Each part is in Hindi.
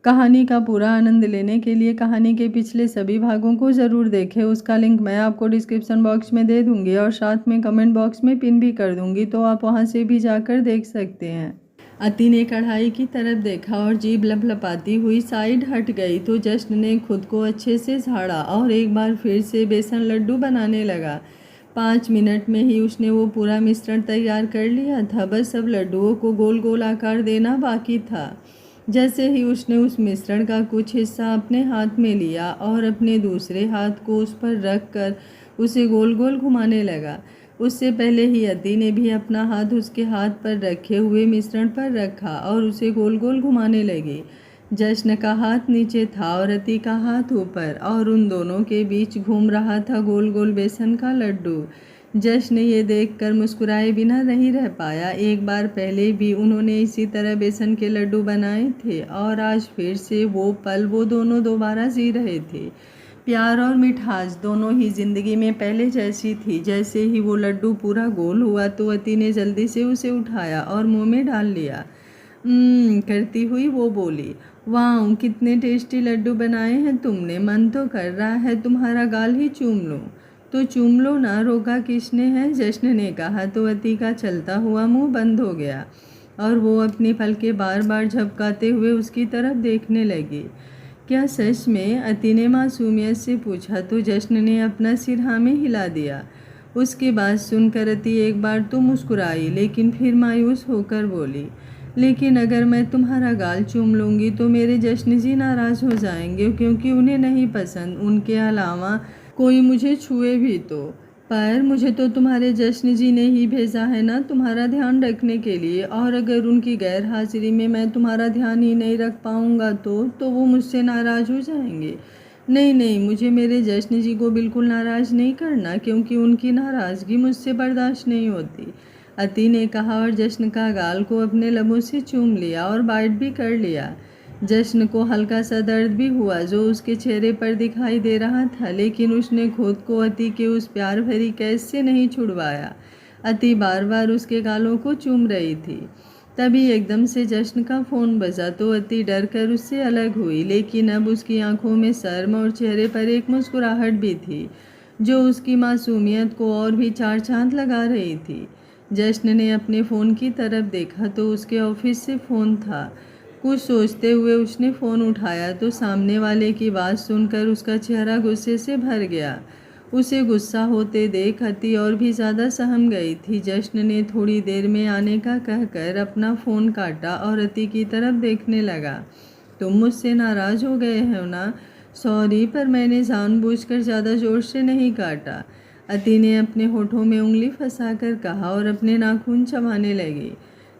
कहानी का पूरा आनंद लेने के लिए कहानी के पिछले सभी भागों को ज़रूर देखें। उसका लिंक मैं आपको डिस्क्रिप्शन बॉक्स में दे दूंगी और साथ में कमेंट बॉक्स में पिन भी कर दूंगी, तो आप वहां से भी जाकर देख सकते हैं। अति ने कढ़ाई की तरफ देखा और जीभ लपलपाती हुई साइड हट गई तो जश्न ने खुद को अच्छे से झाड़ा और एक बार फिर से बेसन लड्डू बनाने लगा। 5 मिनट में ही उसने वो पूरा मिश्रण तैयार कर लिया था। बस सब लड्डुओं को गोल गोल आकार देना बाकी था। जैसे ही उसने उस मिश्रण का कुछ हिस्सा अपने हाथ में लिया और अपने दूसरे हाथ को उस पर रख कर उसे गोल गोल घुमाने लगा, उससे पहले ही अति ने भी अपना हाथ उसके हाथ पर रखे हुए मिश्रण पर रखा और उसे गोल गोल घुमाने लगी। जश्न का हाथ नीचे था और अति का हाथ ऊपर और उन दोनों के बीच घूम रहा था गोल गोल बेसन का लड्डू। जश्न ये देखकर मुस्कुराए बिना नहीं रह पाया। एक बार पहले भी उन्होंने इसी तरह बेसन के लड्डू बनाए थे और आज फिर से वो पल वो दोनों दोबारा जी रहे थे। प्यार और मिठास दोनों ही जिंदगी में पहले जैसी थी। जैसे ही वो लड्डू पूरा गोल हुआ तो अति ने जल्दी से उसे उठाया और मुंह में डाल लिया। करती हुई वो बोली, वाह कितने टेस्टी लड्डू बनाए हैं तुमने, मन तो कर रहा है तुम्हारा गाल ही चूम लूं। तो चूम लो ना, रोका किसने है, जश्न ने कहा तो अति का चलता हुआ मुंह बंद हो गया और वो अपनी पलकें बार बार झपकाते हुए उसकी तरफ देखने लगी। क्या सच में, अति ने मासूमियत से पूछा तो जश्न ने अपना सिर हाँ में हिला दिया। उसकी बात सुनकर अति एक बार तो मुस्कुराई लेकिन फिर मायूस होकर बोली, लेकिन अगर मैं तुम्हारा गाल चूम लूँगी तो मेरे जश्न जी नाराज़ हो जाएंगे क्योंकि उन्हें नहीं पसंद उनके अलावा कोई मुझे छुए भी तो। पर मुझे तो तुम्हारे जश्न जी ने ही भेजा है ना तुम्हारा ध्यान रखने के लिए, और अगर उनकी गैर हाजिरी में मैं तुम्हारा ध्यान ही नहीं रख पाऊँगा तो वो मुझसे नाराज़ हो जाएंगे। नहीं नहीं, मुझे मेरे जश्न जी को बिल्कुल नाराज़ नहीं करना क्योंकि उनकी नाराज़गी मुझसे बर्दाश्त नहीं होती, अति ने कहा और जश्न का गाल को अपने लबों से चूम लिया और बाइट भी कर लिया। जश्न को हल्का सा दर्द भी हुआ जो उसके चेहरे पर दिखाई दे रहा था, लेकिन उसने खुद को अति के उस प्यार भरी कैद से नहीं छुड़वाया। अति बार बार उसके गालों को चूम रही थी। तभी एकदम से जश्न का फ़ोन बजा तो अति डर कर उससे अलग हुई, लेकिन अब उसकी आंखों में शर्म और चेहरे पर एक मुस्कुराहट भी थी जो उसकी मासूमियत को और भी चार चांद लगा रही थी। जश्न ने अपने फ़ोन की तरफ देखा तो उसके ऑफिस से फ़ोन था। कुछ सोचते हुए उसने फ़ोन उठाया तो सामने वाले की बात सुनकर उसका चेहरा गुस्से से भर गया। उसे गुस्सा होते देख अति और भी ज़्यादा सहम गई थी। जश्न ने थोड़ी देर में आने का कहकर अपना फ़ोन काटा और अति की तरफ देखने लगा। तुम मुझसे नाराज़ हो गए हो ना? सॉरी, पर मैंने जानबूझकर ज़्यादा ज़ोर से नहीं काटा, अति ने अपने होठों में उंगली फंसाकर कहा और अपने नाखून चबाने लगी।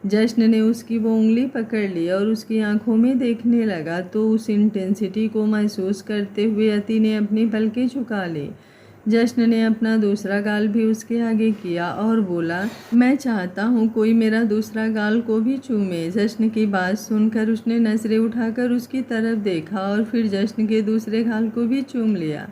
जश्न ने उसकी वो उंगली पकड़ ली और उसकी आंखों में देखने लगा तो उस इंटेंसिटी को महसूस करते हुए अति ने अपनी पलकें झुका ली। जश्न ने अपना दूसरा गाल भी उसके आगे किया और बोला, मैं चाहता हूँ कोई मेरा दूसरा गाल को भी चूमे। जश्न की बात सुनकर उसने नजरें उठाकर उसकी तरफ देखा और फिर जश्न के दूसरे गाल को भी चूम लिया।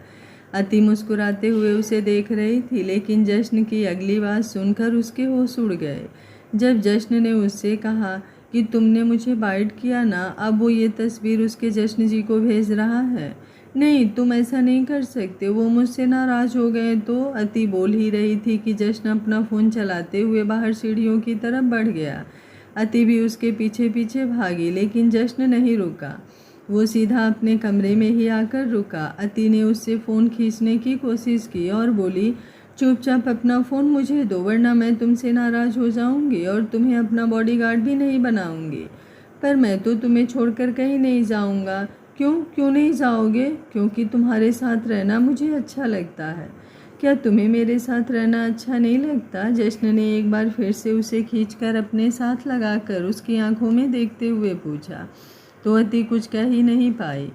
अति मुस्कुराते हुए उसे देख रही थी, लेकिन जश्न की अगली बात सुनकर उसके होश उड़ गए। जब जश्न ने उससे कहा कि तुमने मुझे बाइट किया ना, अब वो ये तस्वीर उसके जश्न जी को भेज रहा है। नहीं, तुम ऐसा नहीं कर सकते, वो मुझसे नाराज़ हो गए तो, अति बोल ही रही थी कि जश्न अपना फ़ोन चलाते हुए बाहर सीढ़ियों की तरफ बढ़ गया। अति भी उसके पीछे पीछे भागी, लेकिन जश्न नहीं रुका। वो सीधा अपने कमरे में ही आकर रुका। अति ने उससे फ़ोन खींचने की कोशिश की और बोली, चुपचाप अपना फ़ोन मुझे दो वरना मैं तुमसे नाराज़ हो जाऊंगी और तुम्हें अपना बॉडीगार्ड भी नहीं बनाऊंगी। पर मैं तो तुम्हें छोड़कर कहीं नहीं जाऊंगा। क्यों नहीं जाओगे? क्योंकि तुम्हारे साथ रहना मुझे अच्छा लगता है। क्या तुम्हें मेरे साथ रहना अच्छा नहीं लगता? जश्न ने एक बार फिर से उसे खींचकर अपने साथ लगाकर उसकी आंखों में देखते हुए पूछा तो अति कुछ कह ही नहीं पाई।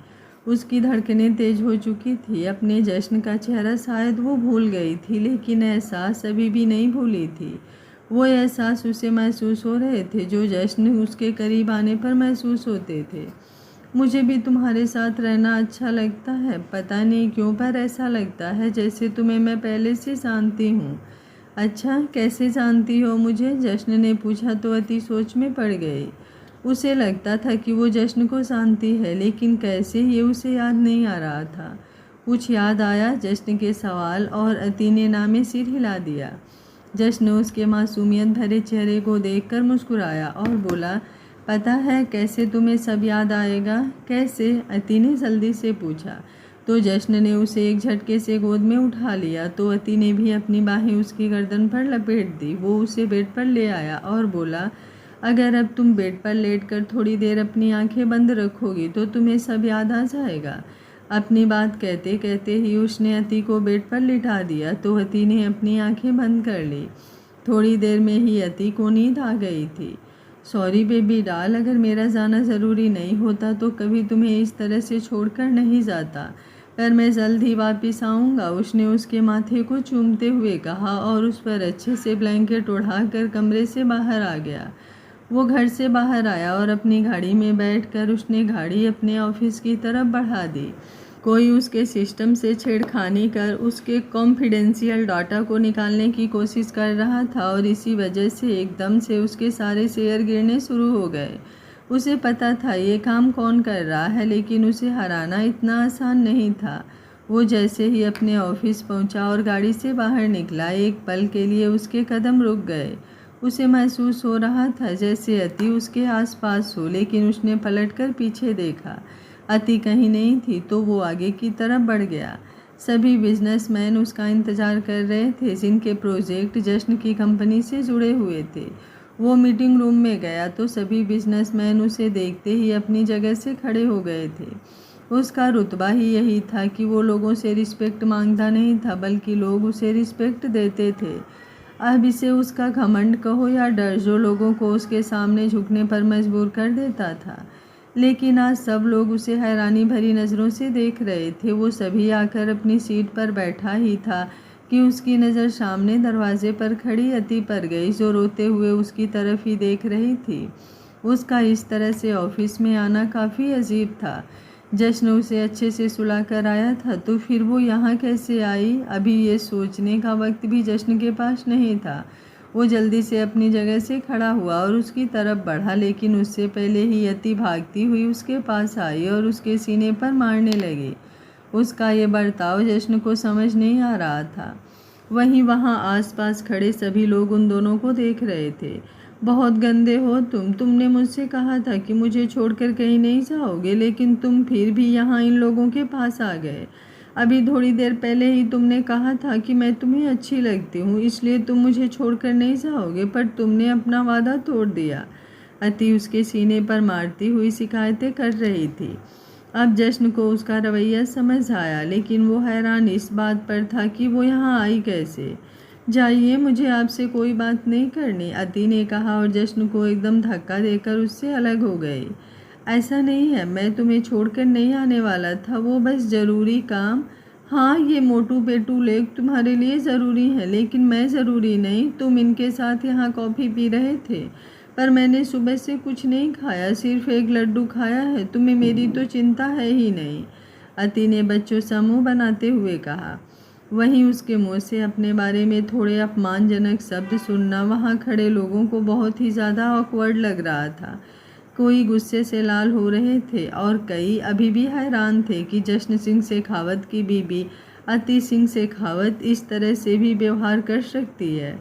उसकी धड़कनें तेज हो चुकी थी। अपने जश्न का चेहरा शायद वो भूल गई थी, लेकिन एहसास अभी भी नहीं भूली थी। वो एहसास उसे महसूस हो रहे थे जो जश्न उसके करीब आने पर महसूस होते थे। मुझे भी तुम्हारे साथ रहना अच्छा लगता है, पता नहीं क्यों पर ऐसा लगता है जैसे तुम्हें मैं पहले से जानती हूँ। अच्छा, कैसे जानती हो मुझे? जश्न ने पूछा तो अति सोच में पड़ गई। उसे लगता था कि वो जश्न को जानती है, लेकिन कैसे ये उसे याद नहीं आ रहा था। कुछ याद आया जश्न के सवाल और अति ने ना में सिर हिला दिया। जश्न उसके मासूमियत भरे चेहरे को देखकर मुस्कुराया और बोला, पता है कैसे तुम्हें सब याद आएगा? कैसे? अति ने जल्दी से पूछा। तो जश्न ने उसे एक झटके से गोद में उठा लिया। तो अति ने भी अपनी बाहें उसकी गर्दन पर लपेट दी। वो उसे बेड पर ले आया और बोला, अगर अब तुम बेड पर लेटकर थोड़ी देर अपनी आंखें बंद रखोगी तो तुम्हें सब याद आ जाएगा। अपनी बात कहते कहते ही उसने अति को बेड पर लिटा दिया। तो अति ने अपनी आंखें बंद कर ली। थोड़ी देर में ही अति को नींद आ गई थी। सॉरी बेबी डॉल, अगर मेरा जाना ज़रूरी नहीं होता तो कभी तुम्हें इस तरह से छोड़कर नहीं जाता, पर मैं जल्द ही वापस आऊँगा। उसने उसके माथे को चूमते हुए कहा और उस पर अच्छे से ब्लैंकेट उड़ाकर कमरे से बाहर आ गया। वो घर से बाहर आया और अपनी गाड़ी में बैठकर उसने गाड़ी अपने ऑफिस की तरफ बढ़ा दी। कोई उसके सिस्टम से छेड़खानी कर उसके कॉन्फिडेंशियल डाटा को निकालने की कोशिश कर रहा था और इसी वजह से एकदम से उसके सारे शेयर गिरने शुरू हो गए। उसे पता था ये काम कौन कर रहा है, लेकिन उसे हराना इतना आसान नहीं था। वो जैसे ही अपने ऑफिस पहुंचा और गाड़ी से बाहर निकला, एक पल के लिए उसके कदम रुक गए। उसे महसूस हो रहा था जैसे अति उसके आसपास हो, लेकिन उसने पलटकर पीछे देखा। अति कहीं नहीं थी। तो वो आगे की तरफ बढ़ गया। सभी बिजनेसमैन उसका इंतज़ार कर रहे थे जिनके प्रोजेक्ट जश्न की कंपनी से जुड़े हुए थे। वो मीटिंग रूम में गया तो सभी बिजनेसमैन उसे देखते ही अपनी जगह से खड़े हो गए थे। उसका रुतबा ही यही था कि वो लोगों से रिस्पेक्ट मांगता नहीं था, बल्कि लोग उसे रिस्पेक्ट देते थे। अब इसे उसका घमंड कहो या डर, जो लोगों को उसके सामने झुकने पर मजबूर कर देता था। लेकिन आज सब लोग उसे हैरानी भरी नज़रों से देख रहे थे। वो सभी आकर अपनी सीट पर बैठा ही था कि उसकी नज़र सामने दरवाजे पर खड़ी अति पर गई, जो रोते हुए उसकी तरफ ही देख रही थी। उसका इस तरह से ऑफिस में आना काफ़ी अजीब था। जश्न उसे अच्छे से सुला कर आया था, तो फिर वो यहाँ कैसे आई? अभी ये सोचने का वक्त भी जश्न के पास नहीं था। वो जल्दी से अपनी जगह से खड़ा हुआ और उसकी तरफ बढ़ा, लेकिन उससे पहले ही अति भागती हुई उसके पास आई और उसके सीने पर मारने लगी। उसका ये बर्ताव जश्न को समझ नहीं आ रहा था। वहीं वहाँ आसपास खड़े सभी लोग उन दोनों को देख रहे थे। बहुत गंदे हो तुमने मुझसे कहा था कि मुझे छोड़कर कहीं नहीं जाओगे, लेकिन तुम फिर भी यहाँ इन लोगों के पास आ गए। अभी थोड़ी देर पहले ही तुमने कहा था कि मैं तुम्हें अच्छी लगती हूँ, इसलिए तुम मुझे छोड़कर नहीं जाओगे, पर तुमने अपना वादा तोड़ दिया। अति उसके सीने पर मारती हुई शिकायतें कर रही थी। अब जश्न को उसका रवैया समझ आया, लेकिन वो हैरान इस बात पर था कि वो यहाँ आई कैसे। जाइए, मुझे आपसे कोई बात नहीं करनी, अति ने कहा और जश्न को एकदम धक्का देकर उससे अलग हो गई। ऐसा नहीं है, मैं तुम्हें छोड़कर नहीं आने वाला था, वो बस ज़रूरी काम। हाँ, ये मोटू पेटू लेग तुम्हारे लिए ज़रूरी है, लेकिन मैं ज़रूरी नहीं। तुम इनके साथ यहाँ कॉफ़ी पी रहे थे, पर मैंने सुबह से कुछ नहीं खाया, सिर्फ एक लड्डू खाया है। तुम्हें मेरी तो चिंता है ही नहीं, अति ने बच्चों सा मुँह बनाते हुए कहा। वहीं उसके मुँह से अपने बारे में थोड़े अपमानजनक शब्द सुनना वहाँ खड़े लोगों को बहुत ही ज़्यादा ऑकवर्ड लग रहा था। कोई गुस्से से लाल हो रहे थे और कई अभी भी हैरान थे कि जश्न सिंह शेखावत की बीबी अति सिंह शेखावत इस तरह से भी व्यवहार कर सकती है।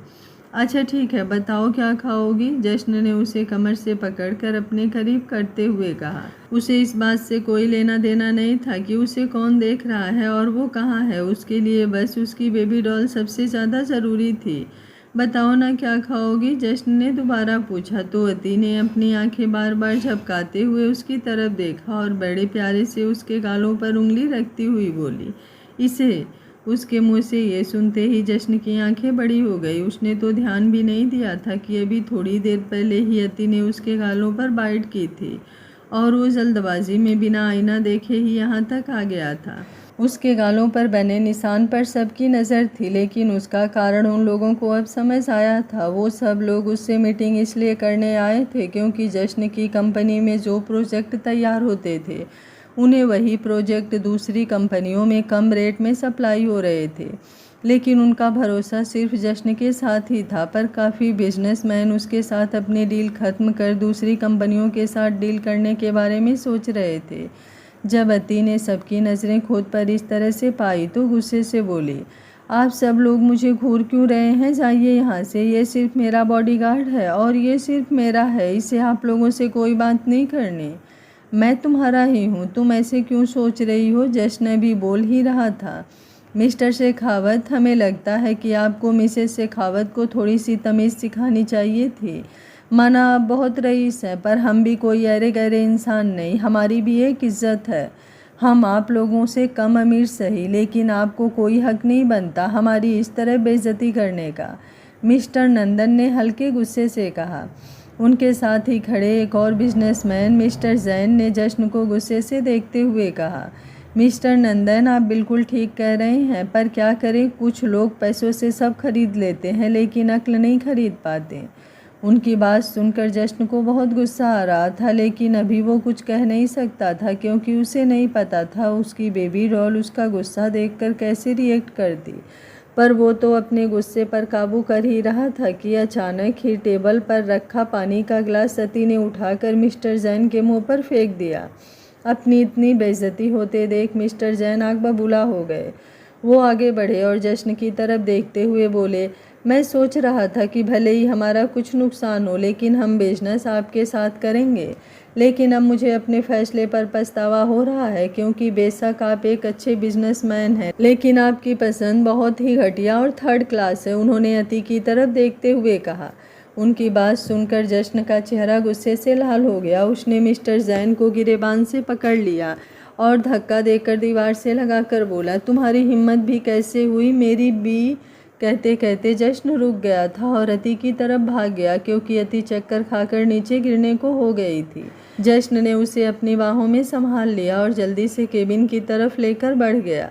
अच्छा ठीक है, बताओ क्या खाओगी? जश्न ने उसे कमर से पकड़कर अपने करीब करते हुए कहा। उसे इस बात से कोई लेना देना नहीं था कि उसे कौन देख रहा है और वो कहाँ है। उसके लिए बस उसकी बेबी डॉल सबसे ज़्यादा ज़रूरी थी। बताओ ना क्या खाओगी? जश्न ने दोबारा पूछा। तो अति ने अपनी आंखें बार बार झपकाते हुए उसकी तरफ देखा और बड़े प्यारे से उसके गालों पर उंगली रखती हुई बोली, इसे। उसके मुंह से ये सुनते ही जश्न की आंखें बड़ी हो गई। उसने तो ध्यान भी नहीं दिया था कि अभी थोड़ी देर पहले ही अति ने उसके गालों पर बाइट की थी और वो जल्दबाजी में बिना आईना देखे ही यहाँ तक आ गया था। उसके गालों पर बने निशान पर सबकी नज़र थी, लेकिन उसका कारण उन लोगों को अब समझ आया था। वो सब लोग उससे मीटिंग इसलिए करने आए थे क्योंकि जश्न की कंपनी में जो प्रोजेक्ट तैयार होते थे, उन्हें वही प्रोजेक्ट दूसरी कंपनियों में कम रेट में सप्लाई हो रहे थे। लेकिन उनका भरोसा सिर्फ जश्न के साथ ही था। पर काफ़ी बिजनेसमैन उसके साथ अपनी डील ख़त्म कर दूसरी कंपनियों के साथ डील करने के बारे में सोच रहे थे। जब अति ने सबकी नज़रें खुद पर इस तरह से पाई तो गुस्से से बोली, आप सब लोग मुझे घूर क्यों रहे हैं? जाइए यहाँ से। ये सिर्फ मेरा बॉडीगार्ड है और ये सिर्फ मेरा है। इसे आप लोगों से कोई बात नहीं करनी। मैं तुम्हारा ही हूँ। तुम ऐसे क्यों सोच रही हो? जश्न भी बोल ही रहा था। मिस्टर शेखावत, हमें लगता है कि आपको मिसेस शेखावत को थोड़ी सी तमीज़ सिखानी चाहिए थी। माना आप बहुत रईस हैं, पर हम भी कोई अरे गहरे इंसान नहीं। हमारी भी एक इज्जत है। हम आप लोगों से कम अमीर सही, लेकिन आपको कोई हक नहीं बनता हमारी इस तरह बेइज्जती करने का, मिस्टर नंदन ने हल्के गुस्से से कहा। उनके साथ ही खड़े एक और बिजनेसमैन मिस्टर जैन ने जश्न को गुस्से से देखते हुए कहा, मिस्टर नंदन, आप बिल्कुल ठीक कह रहे हैं, पर क्या करें, कुछ लोग पैसों से सब खरीद लेते हैं लेकिन अक्ल नहीं खरीद पाते। उनकी बात सुनकर जश्न को बहुत गुस्सा आ रहा था, लेकिन अभी वो कुछ कह नहीं सकता था क्योंकि उसे नहीं पता था उसकी बेबी डॉल उसका गुस्सा देखकर कैसे रिएक्ट करती। पर वो तो अपने गुस्से पर काबू कर ही रहा था कि अचानक ही टेबल पर रखा पानी का गिलास सती ने उठाकर मिस्टर जैन के मुंह पर फेंक दिया। अपनी इतनी बेइज्जती होते देख मिस्टर जैन आग बबूला हो गए। वो आगे बढ़े और जश्न की तरफ देखते हुए बोले, मैं सोच रहा था कि भले ही हमारा कुछ नुकसान हो, लेकिन हम बिजनेस आपके साथ करेंगे। लेकिन अब मुझे अपने फैसले पर पछतावा हो रहा है, क्योंकि बेशक आप एक अच्छे बिजनेसमैन हैं, लेकिन आपकी पसंद बहुत ही घटिया और थर्ड क्लास है। उन्होंने अति की तरफ देखते हुए कहा। उनकी बात सुनकर जश्न का चेहरा गुस्से से लाल हो गया। उसने मिस्टर जैन को गिरेबान से पकड़ लिया और धक्का देकर दीवार से लगाकर बोला, तुम्हारी हिम्मत भी कैसे हुई मेरी बी? कहते कहते जश्न रुक गया था और अति की तरफ भाग गया, क्योंकि अति चक्कर खाकर नीचे गिरने को हो गई थी। जश्न ने उसे अपनी बाहों में संभाल लिया और जल्दी से केबिन की तरफ लेकर बढ़ गया।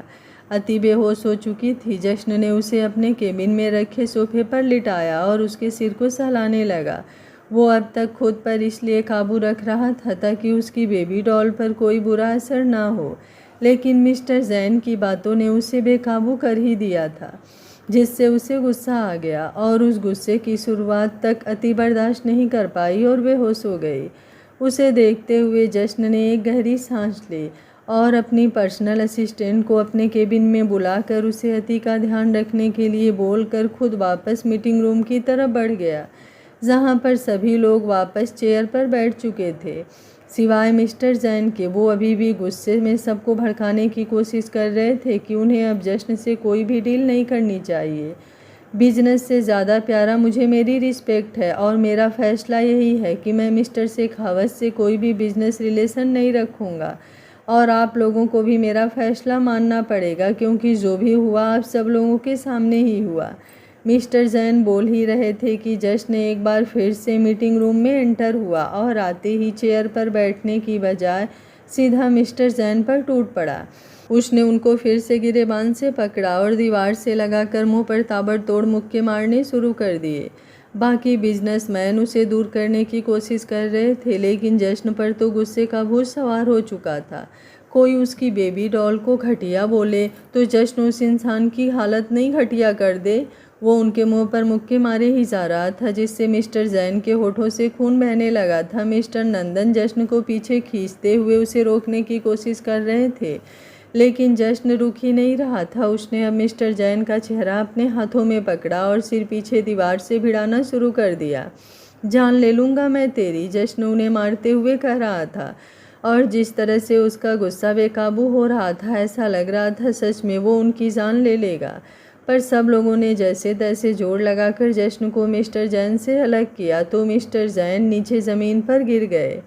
अति बेहोश हो चुकी थी। जश्न ने उसे अपने केबिन में रखे सोफे पर लिटाया और उसके सिर को सहलाने लगा। वो अब तक खुद पर इसलिए काबू रख रहा था ताकि उसकी बेबी डॉल पर कोई बुरा असर ना हो, लेकिन मिस्टर जैन की बातों ने उसे बेकाबू कर ही दिया था, जिससे उसे गुस्सा आ गया और उस गुस्से की शुरुआत तक अति बर्दाश्त नहीं कर पाई और बेहोश हो गई। उसे देखते हुए जश्न ने एक गहरी सांस ली और अपनी पर्सनल असिस्टेंट को अपने केबिन में बुलाकर उसे अति का ध्यान रखने के लिए बोलकर खुद वापस मीटिंग रूम की तरफ बढ़ गया, जहां पर सभी लोग वापस चेयर पर बैठ चुके थे, सिवाय मिस्टर जैन के। वो अभी भी गुस्से में सबको भड़काने की कोशिश कर रहे थे कि उन्हें अब जश्न से कोई भी डील नहीं करनी चाहिए। बिजनेस से ज़्यादा प्यारा मुझे मेरी रिस्पेक्ट है और मेरा फैसला यही है कि मैं मिस्टर शेखावत से कोई भी बिजनेस रिलेशन नहीं रखूँगा और आप लोगों को भी मेरा फैसला मानना पड़ेगा, क्योंकि जो भी हुआ आप सब लोगों के सामने ही हुआ। मिस्टर जैन बोल ही रहे थे कि जश्न एक बार फिर से मीटिंग रूम में एंटर हुआ और आते ही चेयर पर बैठने की बजाय सीधा मिस्टर जैन पर टूट पड़ा। उसने उनको फिर से गिरेबान से पकड़ा और दीवार से लगाकर मुंह पर ताबड़तोड़ मुक्के मारने शुरू कर दिए। बाकी बिजनेसमैन उसे दूर करने की कोशिश कर रहे थे, लेकिन जश्न पर तो गुस्से का भूत सवार हो चुका था। कोई उसकी बेबी डॉल को घटिया बोले तो जश्न उस इंसान की हालत नहीं घटिया कर दे। वो उनके मुंह पर मुक्के मारे ही जा रहा था, जिससे मिस्टर जैन के होठों से खून बहने लगा था। मिस्टर नंदन जश्न को पीछे खींचते हुए उसे रोकने की कोशिश कर रहे थे, लेकिन जश्न रुक ही नहीं रहा था। उसने अब मिस्टर जैन का चेहरा अपने हाथों में पकड़ा और सिर पीछे दीवार से भिड़ाना शुरू कर दिया। जान ले लूँगा मैं तेरी, जश्न उन्हें मारते हुए कह रहा था। और जिस तरह से उसका गुस्सा बेकाबू हो रहा था, ऐसा लग रहा था सच में वो उनकी जान ले लेगा। पर सब लोगों ने जैसे तैसे जोर लगाकर जश्न को मिस्टर जैन से अलग किया तो मिस्टर जैन नीचे ज़मीन पर गिर गए।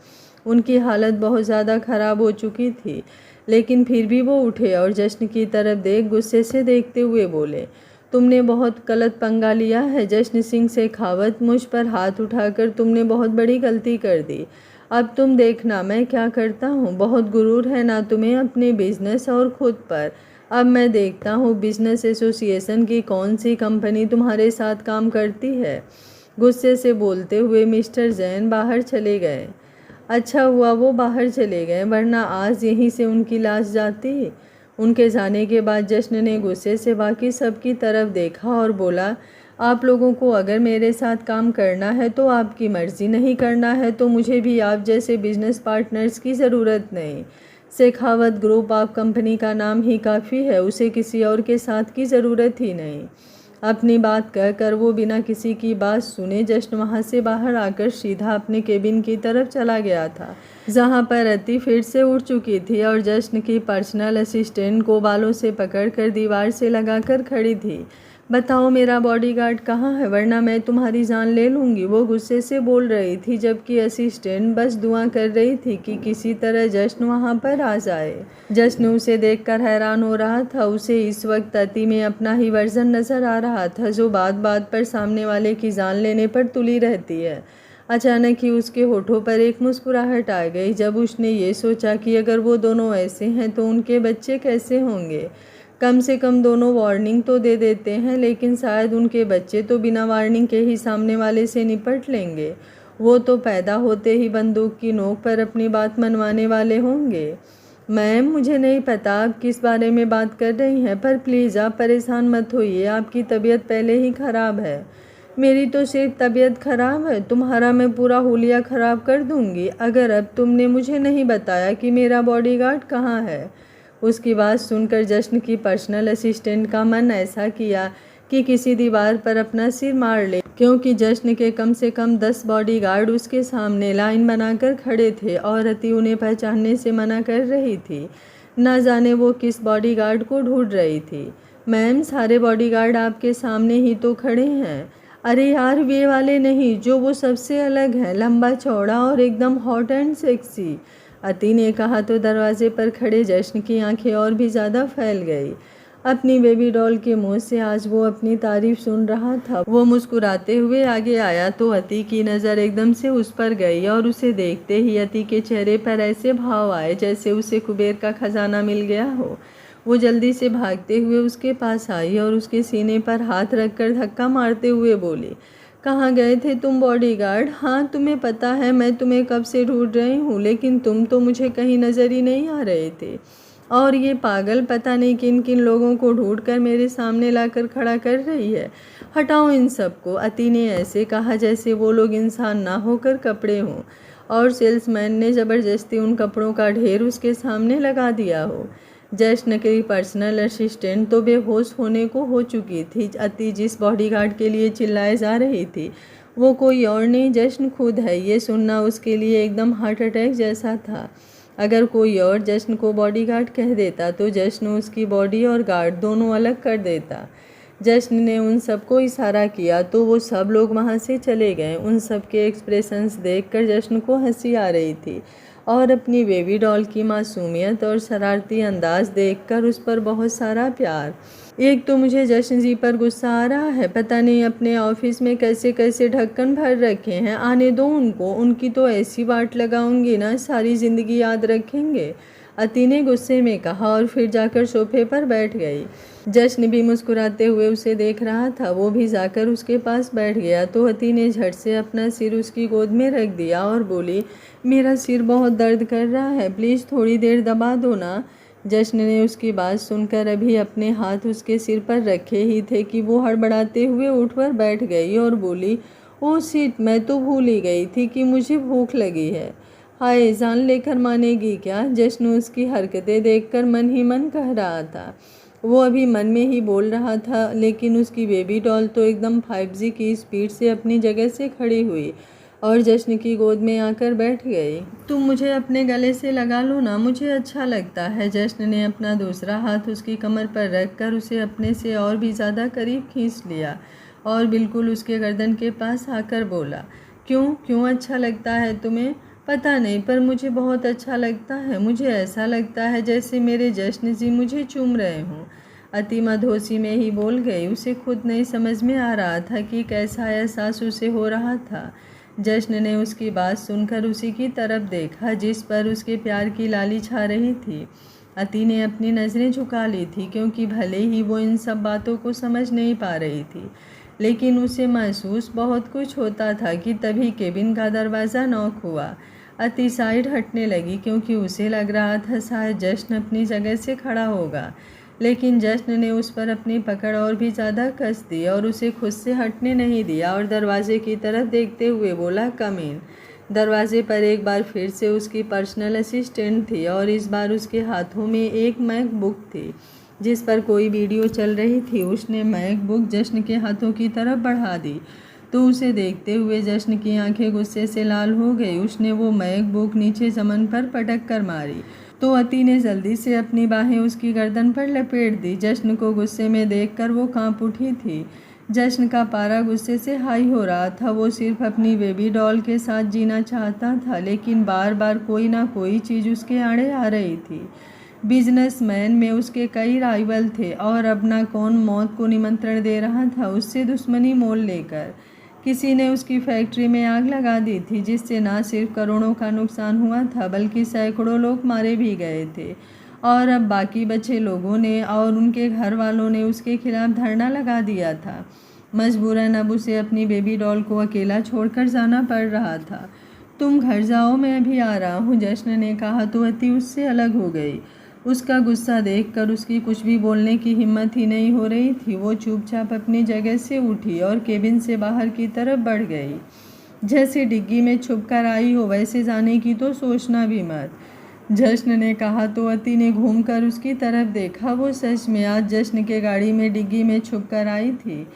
उनकी हालत बहुत ज़्यादा ख़राब हो चुकी थी, लेकिन फिर भी वो उठे और जश्न की तरफ देख गुस्से से देखते हुए बोले, तुमने बहुत गलत पंगा लिया है जश्न सिंह शेखावत। मुझ पर हाथ उठाकर तुमने बहुत बड़ी गलती कर दी। अब तुम देखना मैं क्या करता हूँ। बहुत गुरूर है ना तुम्हें अपने बिजनेस और खुद पर। अब मैं देखता हूँ बिजनेस एसोसिएशन की कौन सी कंपनी तुम्हारे साथ काम करती है। गुस्से से बोलते हुए मिस्टर जैन बाहर चले गए। अच्छा हुआ वो बाहर चले गए, वरना आज यहीं से उनकी लाश जाती। उनके जाने के बाद जश्न ने गुस्से से बाकी सबकी तरफ देखा और बोला, आप लोगों को अगर मेरे साथ काम करना है तो आपकी मर्ज़ी, नहीं करना है तो मुझे भी आप जैसे बिजनेस पार्टनर्स की ज़रूरत नहीं। शेखावत ग्रुप ऑफ कंपनी का नाम ही काफ़ी है, उसे किसी और के साथ की ज़रूरत ही नहीं। अपनी बात कहकर वो बिना किसी की बात सुने जश्न वहाँ से बाहर आकर सीधा अपने केबिन की तरफ चला गया था, जहाँ पर अति फिर से उठ चुकी थी और जश्न की पर्सनल असिस्टेंट को बालों से पकड़कर दीवार से लगाकर खड़ी थी। बताओ मेरा बॉडीगार्ड कहाँ है, वरना मैं तुम्हारी जान ले लूँगी, वो गुस्से से बोल रही थी, जबकि असिस्टेंट बस दुआ कर रही थी कि किसी तरह जश्न वहाँ पर आ जाए। जश्न उसे देखकर हैरान हो रहा था। उसे इस वक्त अति में अपना ही वर्जन नज़र आ रहा था, जो बात बात पर सामने वाले की जान लेने पर तुली रहती है। अचानक ही उसके होठों पर एक मुस्कुराहट आ गई जब उसने ये सोचा कि अगर वो दोनों ऐसे हैं तो उनके बच्चे कैसे होंगे। कम से कम दोनों वार्निंग तो दे देते हैं, लेकिन शायद उनके बच्चे तो बिना वार्निंग के ही सामने वाले से निपट लेंगे। वो तो पैदा होते ही बंदूक की नोक पर अपनी बात मनवाने वाले होंगे। मैम, मुझे नहीं पता आप किस बारे में बात कर रही हैं, पर प्लीज़ आप परेशान मत होइए, आपकी तबीयत पहले ही ख़राब है। मेरी तो सिर्फ तबीयत ख़राब है, तुम्हारा मैं पूरा हुलिया ख़राब कर दूँगी अगर अब तुमने मुझे नहीं बताया कि मेरा बॉडीगार्ड कहाँ है। उसकी बात सुनकर जश्न की पर्सनल असिस्टेंट का मन ऐसा किया कि किसी दीवार पर अपना सिर मार ले, क्योंकि जश्न के कम से कम 10 बॉडीगार्ड उसके सामने लाइन बनाकर खड़े थे और अति उन्हें पहचानने से मना कर रही थी। ना जाने वो किस बॉडीगार्ड को ढूंढ रही थी। मैम, सारे बॉडीगार्ड आपके सामने ही तो खड़े हैं। अरे यार, वे वाले नहीं, जो वो सबसे अलग है, लंबा चौड़ा और एकदम हॉट एंड सेक्सी। अति ने कहा तो दरवाजे पर खड़े जश्न की आंखें और भी ज़्यादा फैल गई। अपनी बेबी डॉल के मुंह से आज वो अपनी तारीफ सुन रहा था। वो मुस्कुराते हुए आगे आया तो अति की नज़र एकदम से उस पर गई और उसे देखते ही अति के चेहरे पर ऐसे भाव आए जैसे उसे कुबेर का खजाना मिल गया हो। वो जल्दी से भागते हुए उसके पास आई और उसके सीने पर हाथ रखकर धक्का मारते हुए बोली, कहाँ गए थे तुम बॉडीगार्ड? हाँ, तुम्हें पता है मैं तुम्हें कब से ढूंढ रही हूँ, लेकिन तुम तो मुझे कहीं नज़र ही नहीं आ रहे थे। और ये पागल पता नहीं किन किन लोगों को ढूंढकर मेरे सामने लाकर खड़ा कर रही है। हटाओ इन सबको। अति ने ऐसे कहा जैसे वो लोग इंसान ना होकर कपड़े हों, और सेल्समैन ने ज़बरदस्ती उन कपड़ों का ढेर उसके सामने लगा दिया हो। जश्न की पर्सनल असिस्टेंट तो बेहोश होने को हो चुकी थी। अति जिस बॉडीगार्ड के लिए चिल्लाए जा रही थी वो कोई और नहीं, जश्न खुद है। ये सुनना उसके लिए एकदम हार्ट अटैक जैसा था। अगर कोई और जश्न को बॉडीगार्ड कह देता तो जश्न उसकी बॉडी और गार्ड दोनों अलग कर देता। जश्न ने उन सबको इशारा किया तो वो सब लोग वहाँ से चले गए। उन सब के एक्सप्रेशंस देखकर जश्न को हंसी आ रही थी और अपनी बेबी डॉल की मासूमियत और शरारती अंदाज देखकर उस पर बहुत सारा प्यार। एक तो मुझे जश्न जी पर गुस्सा आ रहा है, पता नहीं अपने ऑफिस में कैसे कैसे ढक्कन भर रखे हैं। आने दो उनको, उनकी तो ऐसी वाट लगाऊंगी ना, सारी ज़िंदगी याद रखेंगे। अति ने गुस्से में कहा और फिर जाकर सोफे पर बैठ गई। जश्न भी मुस्कुराते हुए उसे देख रहा था। वो भी जाकर उसके पास बैठ गया तो अति ने झट से अपना सिर उसकी गोद में रख दिया और बोली, मेरा सिर बहुत दर्द कर रहा है, प्लीज़ थोड़ी देर दबा दो ना। जश्न ने उसकी बात सुनकर अभी अपने हाथ उसके सिर पर रखे ही थे कि वो हड़बड़ाते हुए उठकर बैठ गई और बोली, ओ शिट, मैं तो भूल ही गई थी कि मुझे भूख लगी है। हाय, जान लेकर मानेगी क्या? जश्न उसकी हरकतें देखकर मन ही मन कह रहा था। वो अभी मन में ही बोल रहा था, लेकिन उसकी बेबी डॉल तो एकदम 5G की स्पीड से अपनी जगह से खड़ी हुई और जश्न की गोद में आकर बैठ गई। तुम मुझे अपने गले से लगा लो ना, मुझे अच्छा लगता है। जश्न ने अपना दूसरा हाथ उसकी कमर पर रखकर उसे अपने से और भी ज़्यादा करीब खींच लिया और बिल्कुल उसके गर्दन के पास आकर बोला, क्यों अच्छा लगता है तुम्हें? पता नहीं, पर मुझे बहुत अच्छा लगता है। मुझे ऐसा लगता है जैसे मेरे जश्न जी मुझे चूम रहे हों। अति मधोसी में ही बोल गई। उसे खुद नहीं समझ में आ रहा था कि कैसा एहसास उसे हो रहा था। जश्न ने उसकी बात सुनकर उसी की तरफ देखा जिस पर उसके प्यार की लाली छा रही थी। अति ने अपनी नज़रें झुका ली थी, क्योंकि भले ही वो इन सब बातों को समझ नहीं पा रही थी, लेकिन उसे महसूस बहुत कुछ होता था कि तभी केबिन का दरवाज़ा नॉक हुआ। अति साइड हटने लगी क्योंकि उसे लग रहा था शायद जश्न अपनी जगह से खड़ा होगा, लेकिन जश्न ने उस पर अपनी पकड़ और भी ज़्यादा कस दी और उसे खुद से हटने नहीं दिया और दरवाजे की तरफ देखते हुए बोला, कम इन। दरवाजे पर एक बार फिर से उसकी पर्सनल असिस्टेंट थी और इस बार उसके हाथों में एक मैकबुक थी जिस पर कोई वीडियो चल रही थी। उसने मैकबुक जश्न के हाथों की तरफ बढ़ा दी तो उसे देखते हुए जश्न की आंखें गुस्से से लाल हो गई। उसने वो मैकबुक नीचे ज़मीन पर पटक कर मारी तो अति ने जल्दी से अपनी बाहें उसकी गर्दन पर लपेट दी। जश्न को गुस्से में देखकर वो कांप उठी थी। जश्न का पारा गुस्से से हाई हो रहा था। वो सिर्फ अपनी बेबी डॉल के साथ जीना चाहता था, लेकिन बार बार कोई ना कोई चीज़ उसके आड़े आ रही थी। बिजनेसमैन में उसके कई राइवल थे और अब ना कौन मौत को निमंत्रण दे रहा था उससे दुश्मनी मोल लेकर। किसी ने उसकी फैक्ट्री में आग लगा दी थी जिससे ना सिर्फ करोड़ों का नुकसान हुआ था बल्कि सैकड़ों लोग मारे भी गए थे। और अब बाकी बचे लोगों ने और उनके घर वालों ने उसके खिलाफ धरना लगा दिया था। मजबूरन अब उसे अपनी बेबी डॉल को अकेला छोड़कर जाना पड़ रहा था। तुम घर जाओ, मैं अभी आ रहा हूँ, जश्न ने कहा तो अति उससे अलग हो गई। उसका गुस्सा देखकर उसकी कुछ भी बोलने की हिम्मत ही नहीं हो रही थी। वो चुपचाप अपनी जगह से उठी और केबिन से बाहर की तरफ बढ़ गई। जैसे डिग्गी में छुपकर आई हो वैसे जाने की तो सोचना भी मत, जश्न ने कहा तो अति ने घूमकर उसकी तरफ देखा। वो सच में आज जश्न के गाड़ी में डिग्गी में छुपकर आई थी।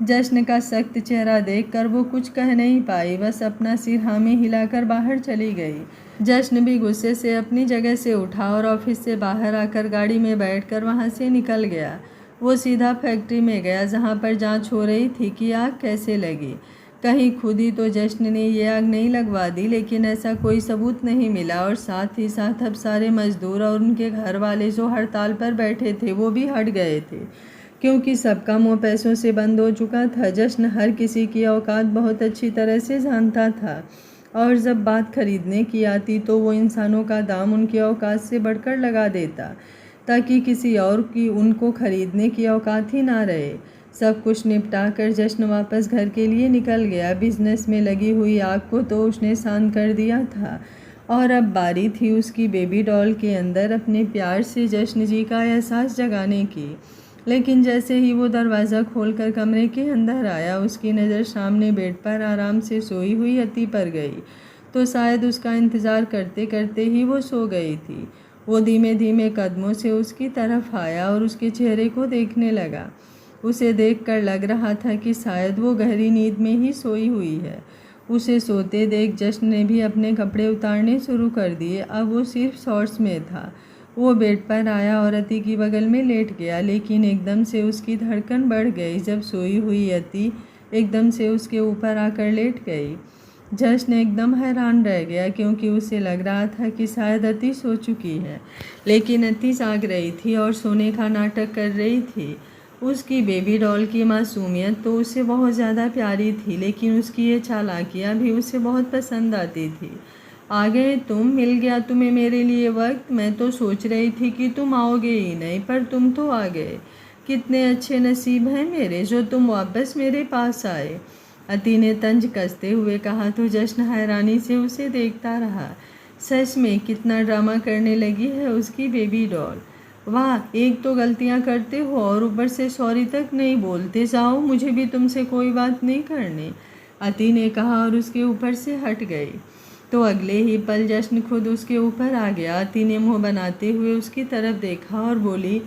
जश्न का सख्त चेहरा देखकर वो कुछ कह नहीं पाई, बस अपना सिर हाँ में हिलाकर बाहर चली गई। जश्न भी गुस्से से अपनी जगह से उठा और ऑफिस से बाहर आकर गाड़ी में बैठकर वहाँ से निकल गया। वो सीधा फैक्ट्री में गया जहाँ पर जांच हो रही थी कि आग कैसे लगी। कहीं खुद ही तो जश्न ने ये आग नहीं लगवा दी, लेकिन ऐसा कोई सबूत नहीं मिला और साथ ही साथ अब सारे मजदूर और उनके घर वाले जो हड़ताल पर बैठे थे वो भी हट गए थे क्योंकि सबका मुंह पैसों से बंद हो चुका था। जश्न हर किसी की औकात बहुत अच्छी तरह से जानता था और जब बात खरीदने की आती तो वो इंसानों का दाम उनकी औकात से बढ़कर लगा देता ताकि किसी और की उनको खरीदने की औकात ही ना रहे। सब कुछ निपटा कर जश्न वापस घर के लिए निकल गया। बिजनेस में लगी हुई आग को तो उसने शांत कर दिया था और अब बारी थी उसकी बेबी डॉल के अंदर अपने प्यार से जश्न जी का एहसास जगाने की। लेकिन जैसे ही वो दरवाज़ा खोलकर कमरे के अंदर आया उसकी नज़र सामने बेड पर आराम से सोई हुई अति पर गई तो शायद उसका इंतज़ार करते करते ही वो सो गई थी। वो धीमे धीमे कदमों से उसकी तरफ आया और उसके चेहरे को देखने लगा। उसे देखकर लग रहा था कि शायद वो गहरी नींद में ही सोई हुई है। उसे सोते देख जश्न ने भी अपने कपड़े उतारने शुरू कर दिए। अब वो सिर्फ शॉर्ट्स में था। वो बेड पर आया और अति की बगल में लेट गया, लेकिन एकदम से उसकी धड़कन बढ़ गई जब सोई हुई अति एकदम से उसके ऊपर आकर लेट गई। जश्न एकदम हैरान रह गया क्योंकि उसे लग रहा था कि शायद अति सो चुकी है, लेकिन अति जाग रही थी और सोने का नाटक कर रही थी। उसकी बेबी डॉल की मासूमियत तो उसे बहुत ज़्यादा प्यारी थी, लेकिन उसकी ये चालाकियाँ भी उसे बहुत पसंद आती थी। आ गए तुम, मिल गया तुम्हें मेरे लिए वक्त। मैं तो सोच रही थी कि तुम आओगे ही नहीं, पर तुम तो आ गए। कितने अच्छे नसीब हैं मेरे जो तुम वापस मेरे पास आए, अति ने तंज कसते हुए कहा तो जश्न हैरानी से उसे देखता रहा। सच में कितना ड्रामा करने लगी है उसकी बेबी डॉल। वाह, एक तो गलतियां करते हो और ऊपर से सॉरी तक नहीं बोलते। जाओ, मुझे भी तुमसे कोई बात नहीं करनी, अति ने कहा और उसके ऊपर से हट गई। तो अगले ही पल जश्न खुद उसके ऊपर आ गया। अति ने मुंह बनाते हुए उसकी तरफ देखा और बोली,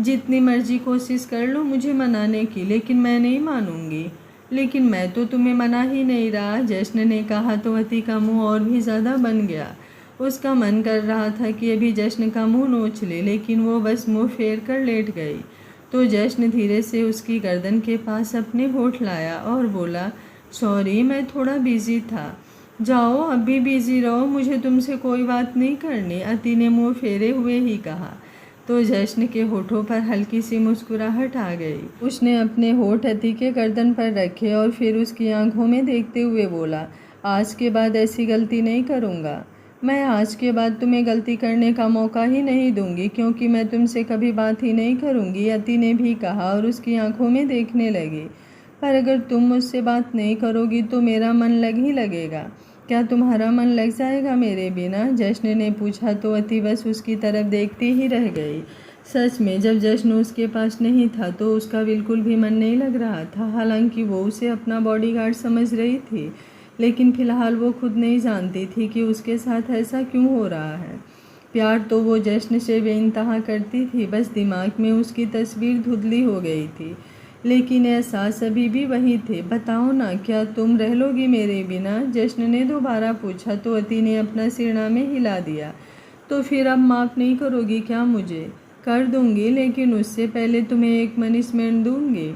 जितनी मर्जी कोशिश कर लो मुझे मनाने की, लेकिन मैं नहीं मानूंगी। लेकिन मैं तो तुम्हें मना ही नहीं रहा, जश्न ने कहा तो अति का मुंह और भी ज़्यादा बन गया। उसका मन कर रहा था कि अभी जश्न का मुंह नोच ले, लेकिन वो बस मुंह फेर कर लेट गई। तो जश्न धीरे से उसकी गर्दन के पास अपने होठ लाया और बोला, सॉरी, मैं थोड़ा बिजी था। जाओ, अब भी बिजी रहो, मुझे तुमसे कोई बात नहीं करनी, अति ने मुंह फेरे हुए ही कहा। तो जश्न के होठों पर हल्की सी मुस्कुराहट आ गई। उसने अपने होठ अति के गर्दन पर रखे और फिर उसकी आंखों में देखते हुए बोला, आज के बाद ऐसी गलती नहीं करूँगा। मैं आज के बाद तुम्हें गलती करने का मौका ही नहीं दूंगी क्योंकि मैं तुमसे कभी बात ही नहीं करूंगी, अति ने भी कहा और उसकी आंखों में देखने लगी। पर अगर तुम मुझसे बात नहीं करोगी तो मेरा मन लग ही लगेगा। क्या तुम्हारा मन लग जाएगा मेरे बिना? जश्न ने पूछा तो अति बस उसकी तरफ देखती ही रह गई। सच में जब जश्न उसके पास नहीं था तो उसका बिल्कुल भी मन नहीं लग रहा था। हालांकि वो उसे अपना बॉडीगार्ड समझ रही थी, लेकिन फिलहाल वो खुद नहीं जानती थी कि उसके साथ ऐसा क्यों हो रहा है। प्यार तो वो जश्न से बेइंतहा करती थी, बस दिमाग में उसकी तस्वीर धुंधली हो गई थी, लेकिन एहसास अभी भी वही थे। बताओ ना, क्या तुम रह लोगी मेरे बिना? जश्न ने दोबारा पूछा तो अति ने अपना सिरना में हिला दिया। तो फिर अब माफ़ नहीं करोगी क्या मुझे? कर दूंगी, लेकिन उससे पहले तुम्हें एक पनिशमेंट दूंगी।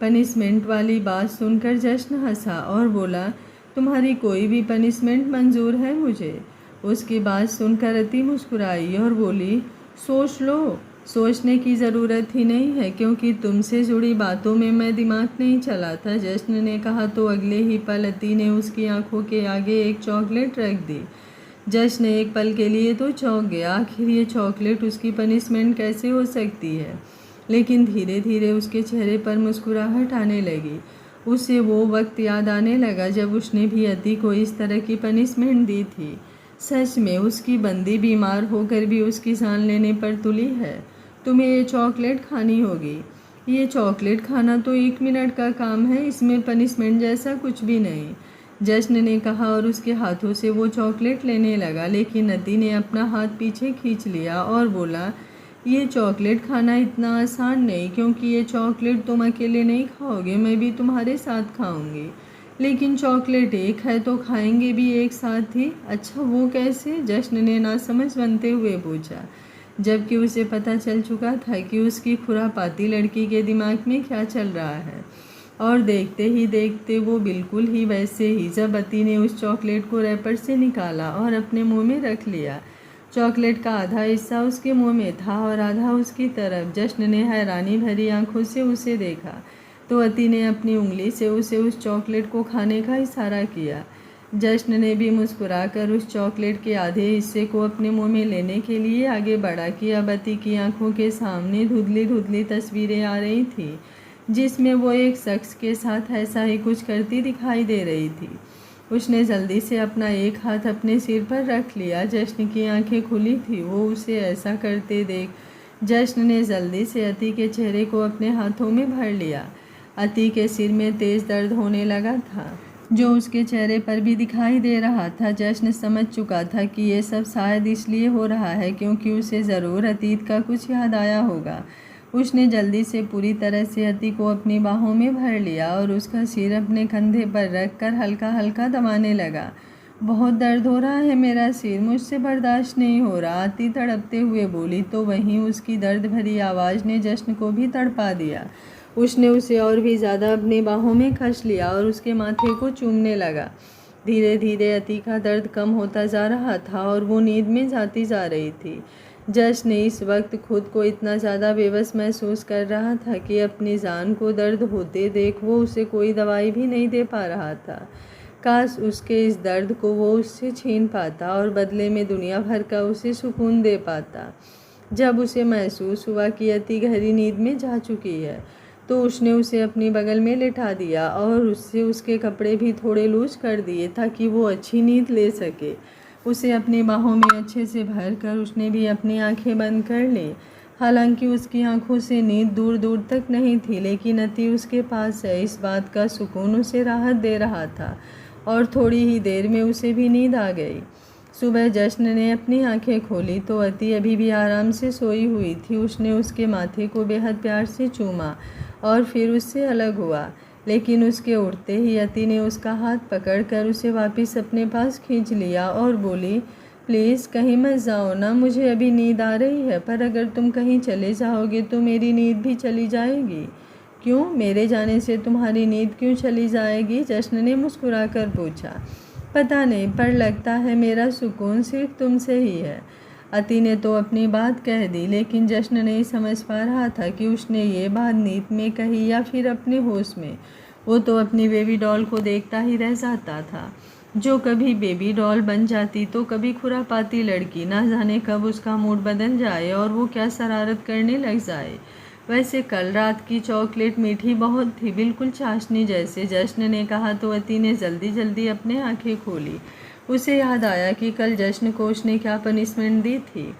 पनिशमेंट वाली बात सुनकर जश्न हंसा और बोला, तुम्हारी कोई भी पनिशमेंट मंजूर है मुझे। उसकी बात सुनकर अति मुस्कुराई और बोली, सोच लो। सोचने की ज़रूरत ही नहीं है, क्योंकि तुमसे जुड़ी बातों में मैं दिमाग नहीं चलाता। जश्न ने कहा तो अगले ही पल अति ने उसकी आंखों के आगे एक चॉकलेट रख दी। जश्न एक पल के लिए तो चौंक गया, आखिर ये चॉकलेट उसकी पनिशमेंट कैसे हो सकती है। लेकिन धीरे धीरे उसके चेहरे पर मुस्कुराहट आने लगी। उसे वो वक्त याद आने लगा जब उसने भी अति को इस तरह की पनिशमेंट दी थी। सच में उसकी बंदी बीमार होकर भी उसकी जान लेने पर तुली है। तुम्हें ये चॉकलेट खानी होगी। ये चॉकलेट खाना तो 1 मिनट का काम है, इसमें पनिशमेंट जैसा कुछ भी नहीं। जश्न ने कहा और उसके हाथों से वो चॉकलेट लेने लगा, लेकिन अति ने अपना हाथ पीछे खींच लिया और बोला, ये चॉकलेट खाना इतना आसान नहीं, क्योंकि ये चॉकलेट तुम अकेले नहीं खाओगे, मैं भी तुम्हारे साथ खाऊंगी। लेकिन चॉकलेट एक है तो खाएंगे भी एक साथ ही। अच्छा, वो कैसे? जश्न ने नासमझ बनते हुए पूछा, जबकि उसे पता चल चुका था कि उसकी खुरापाती लड़की के दिमाग में क्या चल रहा है। और देखते ही देखते वो बिल्कुल ही वैसे ही, जब अति ने उस चॉकलेट को रैपर से निकाला और अपने मुंह में रख लिया। चॉकलेट का आधा हिस्सा उसके मुंह में था और आधा उसकी तरफ। जश्न ने हैरानी भरी आंखों से उसे देखा तो अति ने अपनी उंगली से उसे उस चॉकलेट को खाने का इशारा किया। जश्न ने भी मुस्कुराकर उस चॉकलेट के आधे हिस्से को अपने मुंह में लेने के लिए आगे बढ़ा कि अब अति की आंखों के सामने धुंधली धुंधली तस्वीरें आ रही थी, जिसमें वो एक शख्स के साथ ऐसा ही कुछ करती दिखाई दे रही थी। उसने जल्दी से अपना एक हाथ अपने सिर पर रख लिया। जश्न की आंखें खुली थी। वो उसे ऐसा करते देख जश्न ने जल्दी से अति के चेहरे को अपने हाथों में भर लिया। अति के सिर में तेज दर्द होने लगा था, जो उसके चेहरे पर भी दिखाई दे रहा था। जश्न समझ चुका था कि ये सब शायद इसलिए हो रहा है क्योंकि उसे ज़रूर अतीत का कुछ याद आया होगा। उसने जल्दी से पूरी तरह से अति को अपनी बाहों में भर लिया और उसका सिर अपने कंधे पर रखकर हल्का हल्का दबाने लगा। बहुत दर्द हो रहा है मेरा सिर, मुझसे बर्दाश्त नहीं हो रहा, अति तड़पते हुए बोली। तो वहीं उसकी दर्द भरी आवाज़ ने जश्न को भी तड़पा दिया। उसने उसे और भी ज़्यादा अपनी बाहों में कस लिया और उसके माथे को चूमने लगा। धीरे धीरे अति का दर्द कम होता जा रहा था और वो नींद में जाती जा रही थी। जश्न इस वक्त खुद को इतना ज़्यादा बेबस महसूस कर रहा था कि अपनी जान को दर्द होते देख वो उसे कोई दवाई भी नहीं दे पा रहा था। काश उसके इस दर्द को वो उससे छीन पाता और बदले में दुनिया भर का उसे सुकून दे पाता। जब उसे महसूस हुआ कि अति गहरी नींद में जा चुकी है तो उसने उसे अपनी बगल में लेटा दिया और उससे उसके कपड़े भी थोड़े लूज कर दिए ताकि वो अच्छी नींद ले सके। उसे अपनी बाहों में अच्छे से भर कर उसने भी अपनी आंखें बंद कर ली। हालांकि उसकी आंखों से नींद दूर दूर तक नहीं थी, लेकिन अति उसके पास है, इस बात का सुकून उसे राहत दे रहा था और थोड़ी ही देर में उसे भी नींद आ गई। सुबह जश्न ने अपनी आंखें खोली तो अति अभी भी आराम से सोई हुई थी। उसने उसके माथे को बेहद प्यार से चूमा और फिर उससे अलग हुआ, लेकिन उसके उठते ही अति ने उसका हाथ पकड़कर उसे वापस अपने पास खींच लिया और बोली, प्लीज़ कहीं मत जाओ ना, मुझे अभी नींद आ रही है, पर अगर तुम कहीं चले जाओगे तो मेरी नींद भी चली जाएगी। क्यों? मेरे जाने से तुम्हारी नींद क्यों चली जाएगी? जश्न ने मुस्कुराकर पूछा। पता नहीं, पर लगता है मेरा सुकून सिर्फ तुमसे ही है। अति ने तो अपनी बात कह दी, लेकिन जश्न नहीं समझ पा रहा था कि उसने ये बात नींद में कही या फिर अपने होश में। वो तो अपनी बेबी डॉल को देखता ही रह जाता था, जो कभी बेबी डॉल बन जाती तो कभी खुरापाती लड़की। ना जाने कब उसका मूड बदल जाए और वो क्या शरारत करने लग जाए। वैसे कल रात की चॉकलेट मीठी बहुत थी, बिल्कुल चाशनी जैसे। जश्न ने कहा तो अति ने जल्दी जल्दी अपने आंखें खोली। उसे याद आया कि कल जश्न को उसने क्या पनिशमेंट दी थी।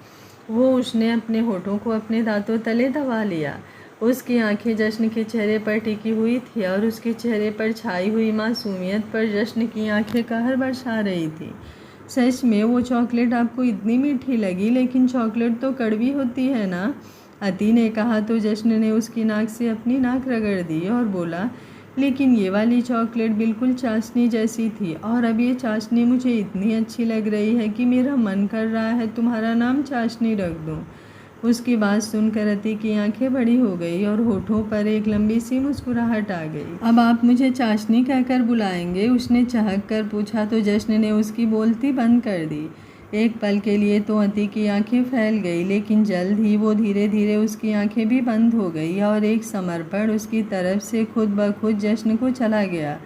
उसने अपने होठों को अपने दांतों तले दबा लिया। उसकी आंखें जश्न के चेहरे पर टिकी हुई थी और उसके चेहरे पर छाई हुई मासूमियत पर जश्न की आंखें कहर बरसा रही थी। सच में वो चॉकलेट आपको इतनी मीठी लगी, लेकिन चॉकलेट तो कड़वी होती है ना, अति ने कहा तो जश्न ने उसकी नाक से अपनी नाक रगड़ दी और बोला, लेकिन ये वाली चॉकलेट बिल्कुल चाशनी जैसी थी और अब ये चाशनी मुझे इतनी अच्छी लग रही है कि मेरा मन कर रहा है तुम्हारा नाम चाशनी रख दूँ। उसकी बात सुनकर अति की आंखें बड़ी हो गई और होठों पर एक लंबी सी मुस्कुराहट आ गई। अब आप मुझे चाशनी कहकर बुलाएंगे? उसने चहक कर पूछा तो जश्न ने उसकी बोलती बंद कर दी। एक पल के लिए तो अति की आंखें फैल गई, लेकिन जल्द ही वो धीरे धीरे उसकी आंखें भी बंद हो गई और एक समर्पण उसकी तरफ से खुद ब खुद जश्न को चला गया।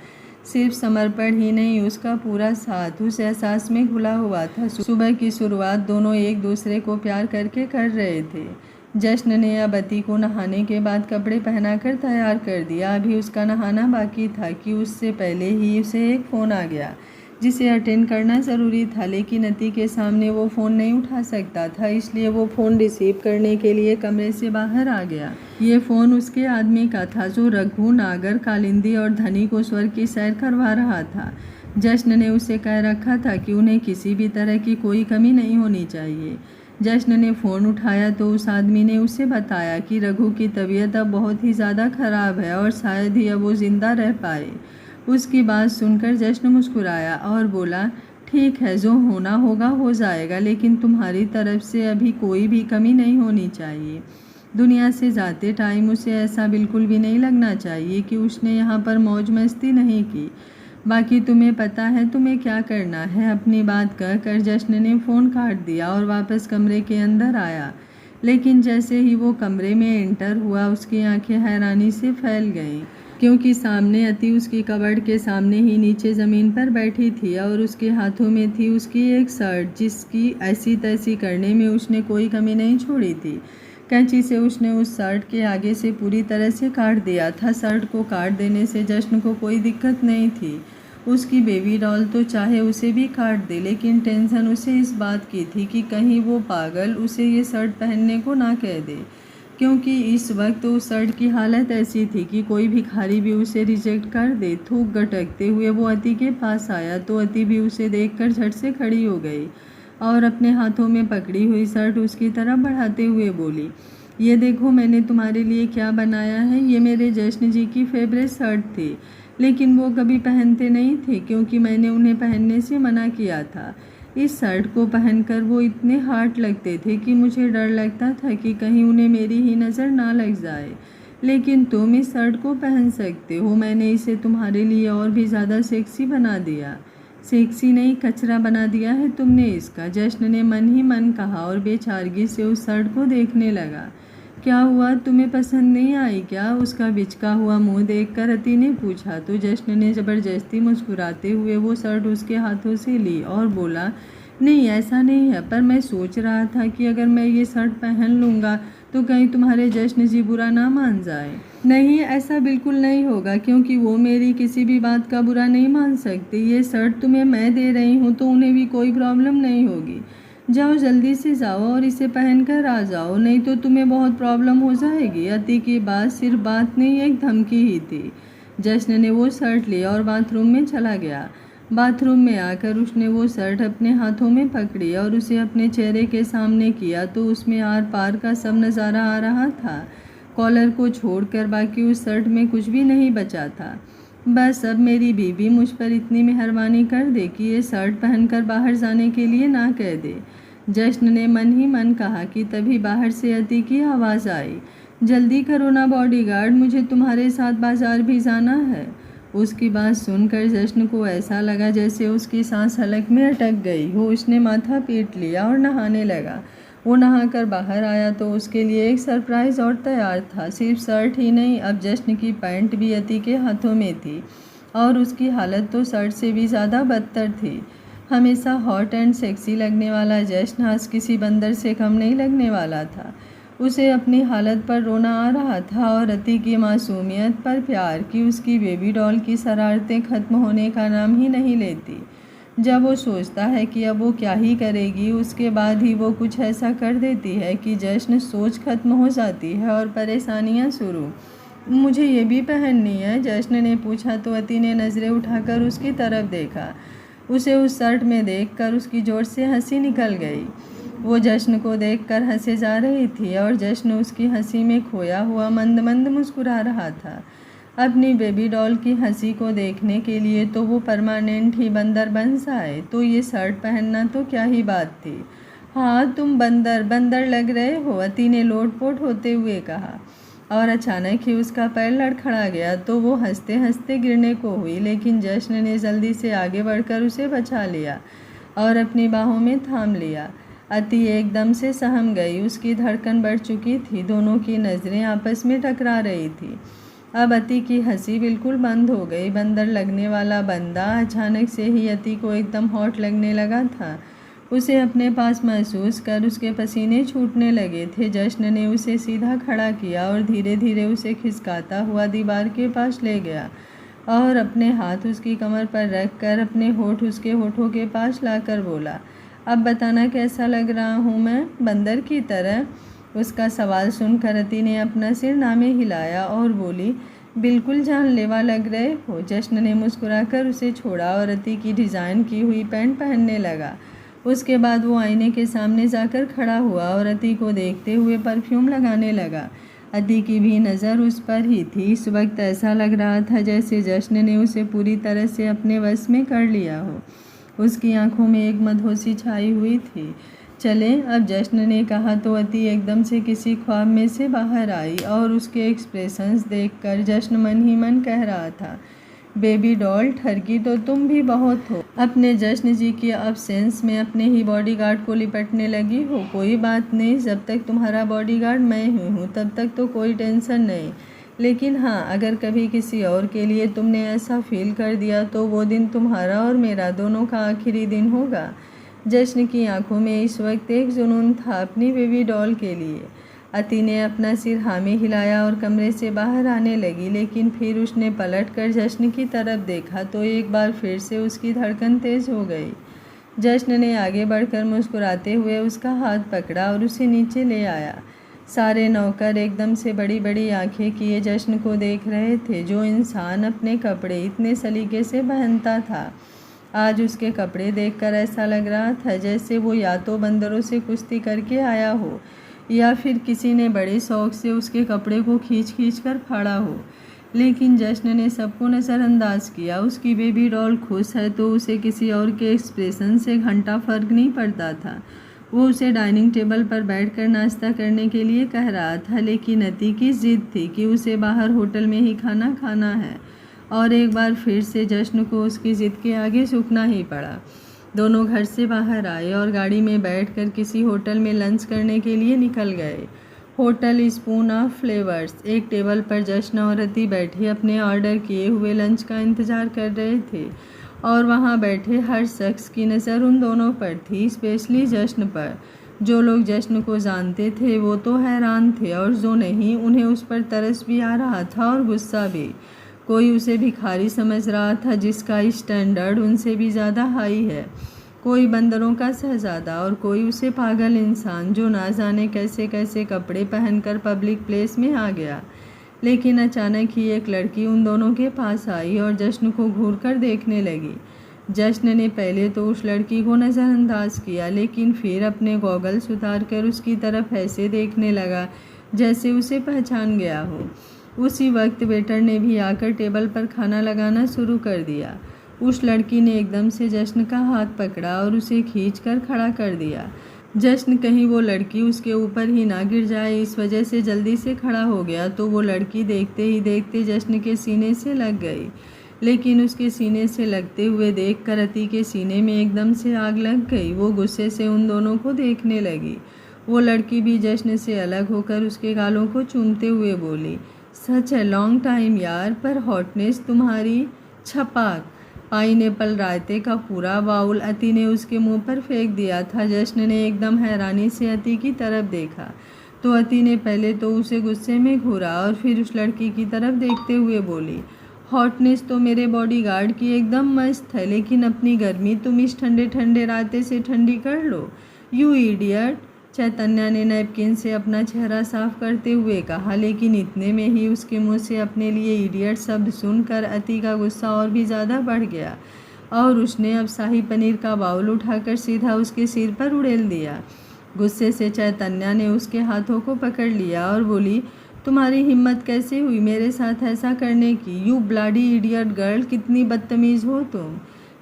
सिर्फ समर्पण ही नहीं, उसका पूरा साथ उस एहसास में घुला हुआ था। सुबह की शुरुआत दोनों एक दूसरे को प्यार करके कर रहे थे। जश्न ने अब अति को नहाने के बाद कपड़े पहनाकर तैयार कर दिया। अभी उसका नहाना बाकी था कि उससे पहले ही उसे एक फ़ोन आ गया जिसे अटेंड करना ज़रूरी था, लेकिन अति के सामने वो फ़ोन नहीं उठा सकता था, इसलिए वो फ़ोन रिसीव करने के लिए कमरे से बाहर आ गया। ये फ़ोन उसके आदमी का था जो रघु, नागर, कालिंदी और धनी को स्वर्ग की सैर करवा रहा था। जश्न ने उसे कह रखा था कि उन्हें किसी भी तरह की कोई कमी नहीं होनी चाहिए। जश्न ने फ़ोन उठाया तो उस आदमी ने उसे बताया कि रघु की तबीयत अब बहुत ही ज़्यादा ख़राब है और शायद ही अब वो ज़िंदा रह पाए। उसकी बात सुनकर जश्न मुस्कुराया और बोला, ठीक है, जो होना होगा हो जाएगा, लेकिन तुम्हारी तरफ से अभी कोई भी कमी नहीं होनी चाहिए। दुनिया से जाते टाइम उसे ऐसा बिल्कुल भी नहीं लगना चाहिए कि उसने यहाँ पर मौज मस्ती नहीं की। बाकी तुम्हें पता है तुम्हें क्या करना है। अपनी बात कहकर जश्न ने फ़ोन काट दिया और वापस कमरे के अंदर आया, लेकिन जैसे ही वो कमरे में एंटर हुआ उसकी आंखें हैरानी से फैल गईं, क्योंकि सामने अति उसकी कबर्ड के सामने ही नीचे ज़मीन पर बैठी थी और उसके हाथों में थी उसकी एक शर्ट जिसकी ऐसी तैसी करने में उसने कोई कमी नहीं छोड़ी थी। कैंची से उसने उस शर्ट के आगे से पूरी तरह से काट दिया था। शर्ट को काट देने से जश्न को कोई दिक्कत नहीं थी। उसकी बेबी डॉल तो चाहे उसे भी काट दे, लेकिन टेंशन उसे इस बात की थी कि कहीं वो पागल उसे ये शर्ट पहनने को ना कह दे, क्योंकि इस वक्त उस शर्ट की हालत ऐसी थी कि कोई भिखारी भी उसे रिजेक्ट कर दे। थूक गटकते हुए वो अति के पास आया तो अति भी उसे देखकर झट से खड़ी हो गई और अपने हाथों में पकड़ी हुई शर्ट उसकी तरफ बढ़ाते हुए बोली, ये देखो मैंने तुम्हारे लिए क्या बनाया है। ये मेरे जश्न जी की फेवरेट शर्ट थी, लेकिन वो कभी पहनते नहीं थे क्योंकि मैंने उन्हें पहनने से मना किया था। इस शर्ट को पहनकर वो इतने हार्ड लगते थे कि मुझे डर लगता था कि कहीं उन्हें मेरी ही नज़र ना लग जाए, लेकिन तुम इस शर्ट को पहन सकते हो। मैंने इसे तुम्हारे लिए और भी ज़्यादा सेक्सी बना दिया। सेक्सी नहीं, कचरा बना दिया है तुमने इसका, जश्न ने मन ही मन कहा और बेचारगी से उस शर्ट को देखने लगा। क्या हुआ, तुम्हें पसंद नहीं आई क्या? उसका बिचका हुआ मुंह देखकर अति ने पूछा तो जश्न ने ज़बरदस्ती मुस्कुराते हुए वो शर्ट उसके हाथों से ली और बोला, नहीं ऐसा नहीं है, पर मैं सोच रहा था कि अगर मैं ये शर्ट पहन लूँगा तो कहीं तुम्हारे जश्न जी बुरा ना मान जाए। नहीं, ऐसा बिल्कुल नहीं होगा, क्योंकि वो मेरी किसी भी बात का बुरा नहीं मान सकते। ये शर्ट तुम्हें मैं दे रही हूँ तो उन्हें भी कोई प्रॉब्लम नहीं होगी। जाओ जल्दी से जाओ और इसे पहन कर आ जाओ, नहीं तो तुम्हें बहुत प्रॉब्लम हो जाएगी। अति की बात सिर्फ बात नहीं, एक धमकी ही थी। जश्न ने वो शर्ट लिया और बाथरूम में चला गया। बाथरूम में आकर उसने वो शर्ट अपने हाथों में पकड़ी और उसे अपने चेहरे के सामने किया तो उसमें आर पार का सब नज़ारा आ रहा था। कॉलर को छोड़कर बाकी उस शर्ट में कुछ भी नहीं बचा था। बस अब मेरी बीवी मुझ पर इतनी मेहरबानी कर दे कि ये शर्ट पहनकर बाहर जाने के लिए ना कह दे। जश्न ने मन ही मन कहा कि तभी बाहर से अति की आवाज़ आई, जल्दी करो ना बॉडीगार्ड, मुझे तुम्हारे साथ बाजार भी जाना है। उसकी बात सुनकर जश्न को ऐसा लगा जैसे उसकी सांस हलक में अटक गई हो। उसने माथा पीट लिया और नहाने लगा। वो नहाकर बाहर आया तो उसके लिए एक सरप्राइज़ और तैयार था। सिर्फ शर्ट ही नहीं, अब जश्न की पैंट भी अति के हाथों में थी और उसकी हालत तो शर्ट से भी ज़्यादा बदतर थी। हमेशा हॉट एंड सेक्सी लगने वाला जश्न आज किसी बंदर से कम नहीं लगने वाला था। उसे अपनी हालत पर रोना आ रहा था और अति की मासूमियत पर प्यार की उसकी बेबी डॉल की शरारतें खत्म होने का नाम ही नहीं लेती। जब वो सोचता है कि अब वो क्या ही करेगी, उसके बाद ही वो कुछ ऐसा कर देती है कि जश्न सोच खत्म हो जाती है और परेशानियां शुरू। मुझे ये भी पहननी है, जश्न ने पूछा तो अति ने नज़रें उठाकर उसकी तरफ देखा। उसे उस शर्ट में देखकर उसकी जोर से हंसी निकल गई। वो जश्न को देखकर हंसे जा रही थी और जश्न उसकी हंसी में खोया हुआ मंद मंद मुस्कुरा रहा था। अपनी बेबी डॉल की हंसी को देखने के लिए तो वो परमानेंट ही बंदर बन जाए, तो ये शर्ट पहनना तो क्या ही बात थी। हाँ, तुम बंदर बंदर लग रहे हो, अति ने लोटपोट होते हुए कहा। और अचानक ही उसका पैर लड़खड़ा गया तो वो हंसते हंसते गिरने को हुई, लेकिन जश्न ने जल्दी से आगे बढ़कर उसे बचा लिया और अपनी बाहों में थाम लिया। अति एकदम से सहम गई, उसकी धड़कन बढ़ चुकी थी, दोनों की नज़रें आपस में टकरा रही थी। अब अति की हंसी बिल्कुल बंद हो गई। बंदर लगने वाला बंदा अचानक से ही अति को एकदम हॉट लगने लगा था। उसे अपने पास महसूस कर उसके पसीने छूटने लगे थे। जश्न ने उसे सीधा खड़ा किया और धीरे धीरे उसे खिसकाता हुआ दीवार के पास ले गया और अपने हाथ उसकी कमर पर रख कर अपने होठ उसके होठों के पास लाकर बोला, अब बताना कैसा लग रहा हूँ मैं, बंदर की तरह। उसका सवाल सुनकर अति ने अपना सिर नामे हिलाया और बोली, बिल्कुल जानलेवा लग रहे हो। जश्न ने मुस्कुराकर उसे छोड़ा और अति की डिज़ाइन की हुई पैंट पहनने लगा। उसके बाद वो आईने के सामने जाकर खड़ा हुआ और अति को देखते हुए परफ्यूम लगाने लगा। अति की भी नज़र उस पर ही थी। इस वक्त ऐसा लग रहा था जैसे जश्न ने उसे पूरी तरह से अपने वश में कर लिया हो। उसकी आंखों में एक मदहोशी छाई हुई थी। चले, अब जश्न ने कहा तो अति एकदम से किसी ख्वाब में से बाहर आई और उसके एक्सप्रेशंस देखकर जश्न मन ही मन कह रहा था, बेबी डॉल ठरकी तो तुम भी बहुत हो। अपने जश्न जी की अब्सेंस में अपने ही बॉडीगार्ड को लिपटने लगी हो। कोई बात नहीं, जब तक तुम्हारा बॉडीगार्ड मैं ही हूँ तब तक तो कोई टेंशन नहीं, लेकिन हाँ, अगर कभी किसी और के लिए तुमने ऐसा फील कर दिया तो वो दिन तुम्हारा और मेरा दोनों का आखिरी दिन होगा। जश्न की आंखों में इस वक्त एक जुनून था अपनी बेबी डॉल के लिए। अति ने अपना सिर हाँ में हिलाया और कमरे से बाहर आने लगी, लेकिन फिर उसने पलटकर जश्न की तरफ देखा तो एक बार फिर से उसकी धड़कन तेज हो गई। जश्न ने आगे बढ़कर मुस्कुराते हुए उसका हाथ पकड़ा और उसे नीचे ले आया। सारे नौकर एकदम से बड़ी बड़ी आंखें किए जश्न को देख रहे थे। जो इंसान अपने कपड़े इतने सलीके से पहनता था, आज उसके कपड़े देखकर ऐसा लग रहा था जैसे वो या तो बंदरों से कुश्ती करके आया हो या फिर किसी ने बड़े शौक से उसके कपड़े को खींच खींच कर फाड़ा हो। लेकिन जश्न ने सबको नज़रअंदाज किया। उसकी बेबी डॉल खुश है तो उसे किसी और के एक्सप्रेशन से घंटा फर्क नहीं पड़ता था। वो उसे डाइनिंग टेबल पर बैठकर नाश्ता करने के लिए कह रहा था, लेकिन अति की जिद थी कि उसे बाहर होटल में ही खाना खाना है और एक बार फिर से जश्न को उसकी जिद के आगे झुकना ही पड़ा। दोनों घर से बाहर आए और गाड़ी में बैठकर किसी होटल में लंच करने के लिए निकल गए। Hotel spoon of flavours. एक टेबल पर जश्न और अति बैठे अपने ऑर्डर किए हुए लंच का इंतज़ार कर रहे थे और वहाँ बैठे हर शख्स की नज़र उन दोनों पर थी, स्पेशली जश्न पर। जो लोग जश्न को जानते थे वो तो हैरान थे और जो नहीं, उन्हें उस पर तरस भी आ रहा था और गुस्सा भी। कोई उसे भिखारी समझ रहा था जिसका स्टैंडर्ड उनसे भी ज़्यादा हाई है, कोई बंदरों का शहजादा और कोई उसे पागल इंसान जो ना जाने कैसे कैसे कपड़े पहनकर पब्लिक प्लेस में आ गया। लेकिन अचानक ही एक लड़की उन दोनों के पास आई और जश्न को घूर कर देखने लगी। जश्न ने पहले तो उस लड़की को नज़रअंदाज किया, लेकिन फिर अपने गॉगल्स उतार कर उसकी तरफ ऐसे देखने लगा जैसे उसे पहचान गया हो। उसी वक्त वेटर ने भी आकर टेबल पर खाना लगाना शुरू कर दिया। उस लड़की ने एकदम से जश्न का हाथ पकड़ा और उसे खींचकर खड़ा कर दिया। जश्न कहीं वो लड़की उसके ऊपर ही ना गिर जाए, इस वजह से जल्दी से खड़ा हो गया तो वो लड़की देखते ही देखते जश्न के सीने से लग गई। लेकिन उसके सीने से लगते हुए देखकर अति के सीने में एकदम से आग लग गई। वो गुस्से से उन दोनों को देखने लगी। वो लड़की भी जश्न से अलग होकर उसके गालों को चूमते हुए बोली, सच है लॉन्ग टाइम यार, पर हॉटनेस तुम्हारी। छपाक। पाइनएप्पल रायते का पूरा बाउल अति ने उसके मुंह पर फेंक दिया था। जश्न ने एकदम हैरानी से अति की तरफ देखा तो अति ने पहले तो उसे गुस्से में घूरा और फिर उस लड़की की तरफ देखते हुए बोली, हॉटनेस तो मेरे बॉडीगार्ड की एकदम मस्त है, लेकिन अपनी गर्मी तुम इस ठंडे ठंडे रास्ते से ठंडी कर लो, यू इडियट। चैतन्य ने नैपकिन से अपना चेहरा साफ करते हुए कहा, लेकिन इतने में ही उसके मुंह से अपने लिए इडियट शब्द सुनकर अति का गुस्सा और भी ज़्यादा बढ़ गया और उसने अब शाही पनीर का बाउल उठाकर सीधा उसके सिर पर उड़ेल दिया। गुस्से से चैतन्य ने उसके हाथों को पकड़ लिया और बोली, तुम्हारी हिम्मत कैसे हुई मेरे साथ ऐसा करने की, यू ब्लडी इडियट गर्ल, कितनी बदतमीज़ हो तुम।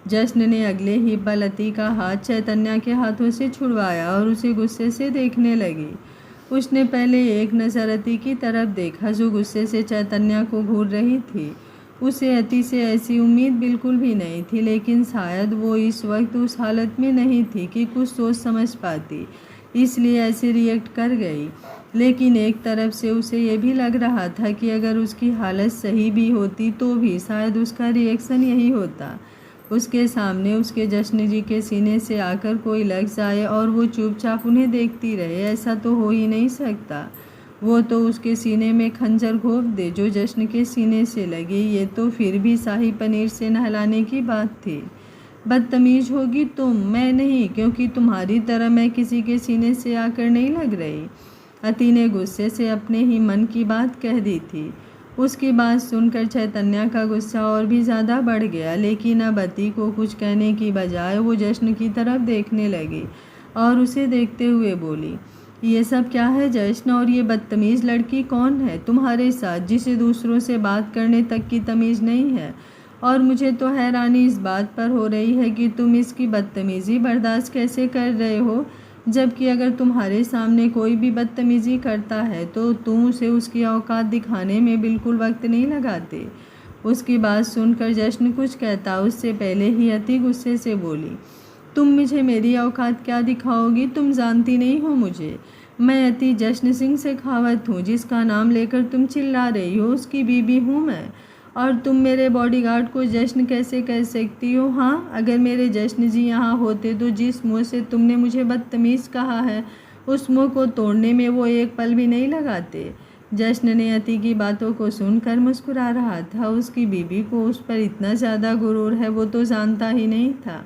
जश्न ने अगले ही पल अति का हाथ चैतन्य के हाथों से छुड़वाया और उसे गुस्से से देखने लगी। उसने पहले एक नज़र अति की तरफ देखा जो गुस्से से चैतन्य को घूर रही थी। उसे अति से ऐसी उम्मीद बिल्कुल भी नहीं थी, लेकिन शायद वो इस वक्त उस हालत में नहीं थी कि कुछ सोच समझ पाती, इसलिए ऐसे रिएक्ट कर गई। लेकिन एक तरफ से उसे ये भी लग रहा था कि अगर उसकी हालत सही भी होती तो भी शायद उसका रिएक्शन यही होता। उसके सामने उसके जश्न जी के सीने से आकर कोई लग जाए और वो चुपचाप उन्हें देखती रहे, ऐसा तो हो ही नहीं सकता। वो तो उसके सीने में खंजर घोंप दे जो जश्न के सीने से लगे। ये तो फिर भी शाही पनीर से नहलाने की बात थी। बदतमीज होगी तुम, मैं नहीं, क्योंकि तुम्हारी तरह मैं किसी के सीने से आकर नहीं लग रही। अति ने गुस्से से अपने ही मन की बात कह दी थी। उसकी बात सुनकर चैतन्य का गुस्सा और भी ज़्यादा बढ़ गया, लेकिन अब अति को कुछ कहने की बजाय वो जश्न की तरफ देखने लगी और उसे देखते हुए बोली, ये सब क्या है जश्न, और ये बदतमीज़ लड़की कौन है तुम्हारे साथ जिसे दूसरों से बात करने तक की तमीज़ नहीं है। और मुझे तो हैरानी इस बात पर हो रही है कि तुम इसकी बदतमीज़ी बर्दाश्त कैसे कर रहे हो, जबकि अगर तुम्हारे सामने कोई भी बदतमीज़ी करता है तो तुम उसे उसकी औकात दिखाने में बिल्कुल वक्त नहीं लगाते। उसकी बात सुनकर जश्न कुछ कहता उससे पहले ही अति गुस्से से बोली, तुम मुझे मेरी औकात क्या दिखाओगी, तुम जानती नहीं हो मुझे। मैं अति जश्न सिंह शेखावत हूँ, जिसका नाम लेकर तुम चिल्ला रही हो उसकी बीबी हूँ मैं। और तुम मेरे बॉडीगार्ड को जश्न कैसे कह सकती हो। हाँ, अगर मेरे जश्न जी यहाँ होते तो जिस मुँह से तुमने मुझे बदतमीज़ कहा है उस मुँह को तोड़ने में वो एक पल भी नहीं लगाते। जश्न ने अति की बातों को सुनकर मुस्कुरा रहा था। उसकी बीबी को उस पर इतना ज़्यादा गुरूर है वो तो जानता ही नहीं था।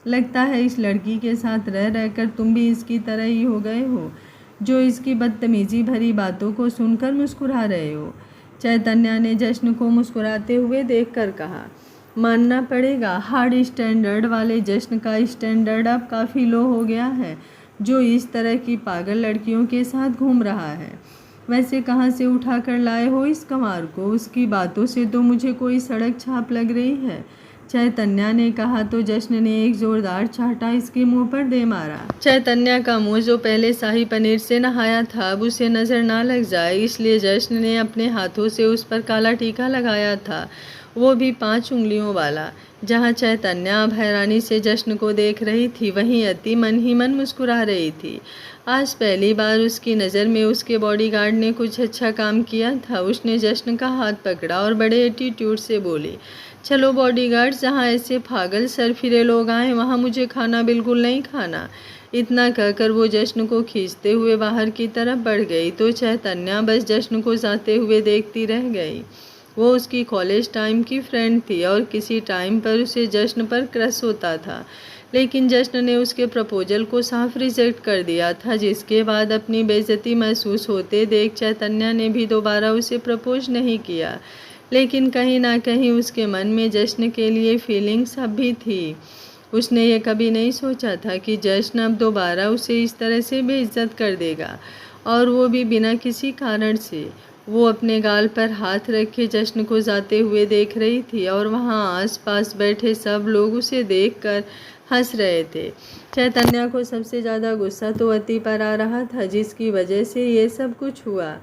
लगता है इस लड़की के साथ रह रहकर तुम भी इसकी तरह ही हो गए हो, जो इसकी बदतमीज़ी भरी बातों को सुनकर मुस्कुरा रहे हो। चैतन्य ने जश्न को मुस्कुराते हुए देखकर कहा, मानना पड़ेगा हार्ड स्टैंडर्ड वाले जश्न का स्टैंडर्ड अब काफ़ी लो हो गया है, जो इस तरह की पागल लड़कियों के साथ घूम रहा है। वैसे कहाँ से उठा कर लाए हो इस कमार को, उसकी बातों से तो मुझे कोई सड़क छाप लग रही है। चैतन्य ने कहा तो जश्न ने एक जोरदार चांटा इसके मुंह पर दे मारा। चैतन्य का मुंह जो पहले शाही पनीर से नहाया था अब उसे नज़र ना लग जाए, इसलिए जश्न ने अपने हाथों से उस पर काला टीका लगाया था, वो भी 5 उंगलियों वाला। जहाँ चैतन्य अब हैरानी से जश्न को देख रही थी, वहीं अति मन ही मन मुस्कुरा रही थी। आज पहली बार उसकी नज़र में उसके बॉडीगार्ड ने कुछ अच्छा काम किया था। उसने जश्न का हाथ पकड़ा और बड़े एटीट्यूड से बोली, चलो बॉडीगार्ड, जहाँ ऐसे पागल सरफिरे लोग आए वहाँ मुझे खाना बिल्कुल नहीं खाना। इतना कहकर वो जश्न को खींचते हुए बाहर की तरफ बढ़ गई तो चैतन्य बस जश्न को जाते हुए देखती रह गई। वो उसकी कॉलेज टाइम की फ्रेंड थी और किसी टाइम पर उसे जश्न पर क्रश होता था, लेकिन जश्न ने उसके प्रपोजल को साफ रिजेक्ट कर दिया था, जिसके बाद अपनी बेइज्जती महसूस होते देख चैतन्य ने भी दोबारा उसे प्रपोज नहीं किया। लेकिन कहीं ना कहीं उसके मन में जश्न के लिए फीलिंग्स अब भी थी। उसने ये कभी नहीं सोचा था कि जश्न अब दोबारा उसे इस तरह से बेइज्जत कर देगा, और वो भी बिना किसी कारण से। वो अपने गाल पर हाथ रखे जश्न को जाते हुए देख रही थी और वहाँ आसपास बैठे सब लोग उसे देखकर हंस रहे थे। चैतन्य को सबसे ज़्यादा गुस्सा तो अति पर आ रहा था, जिसकी वजह से ये सब कुछ हुआ।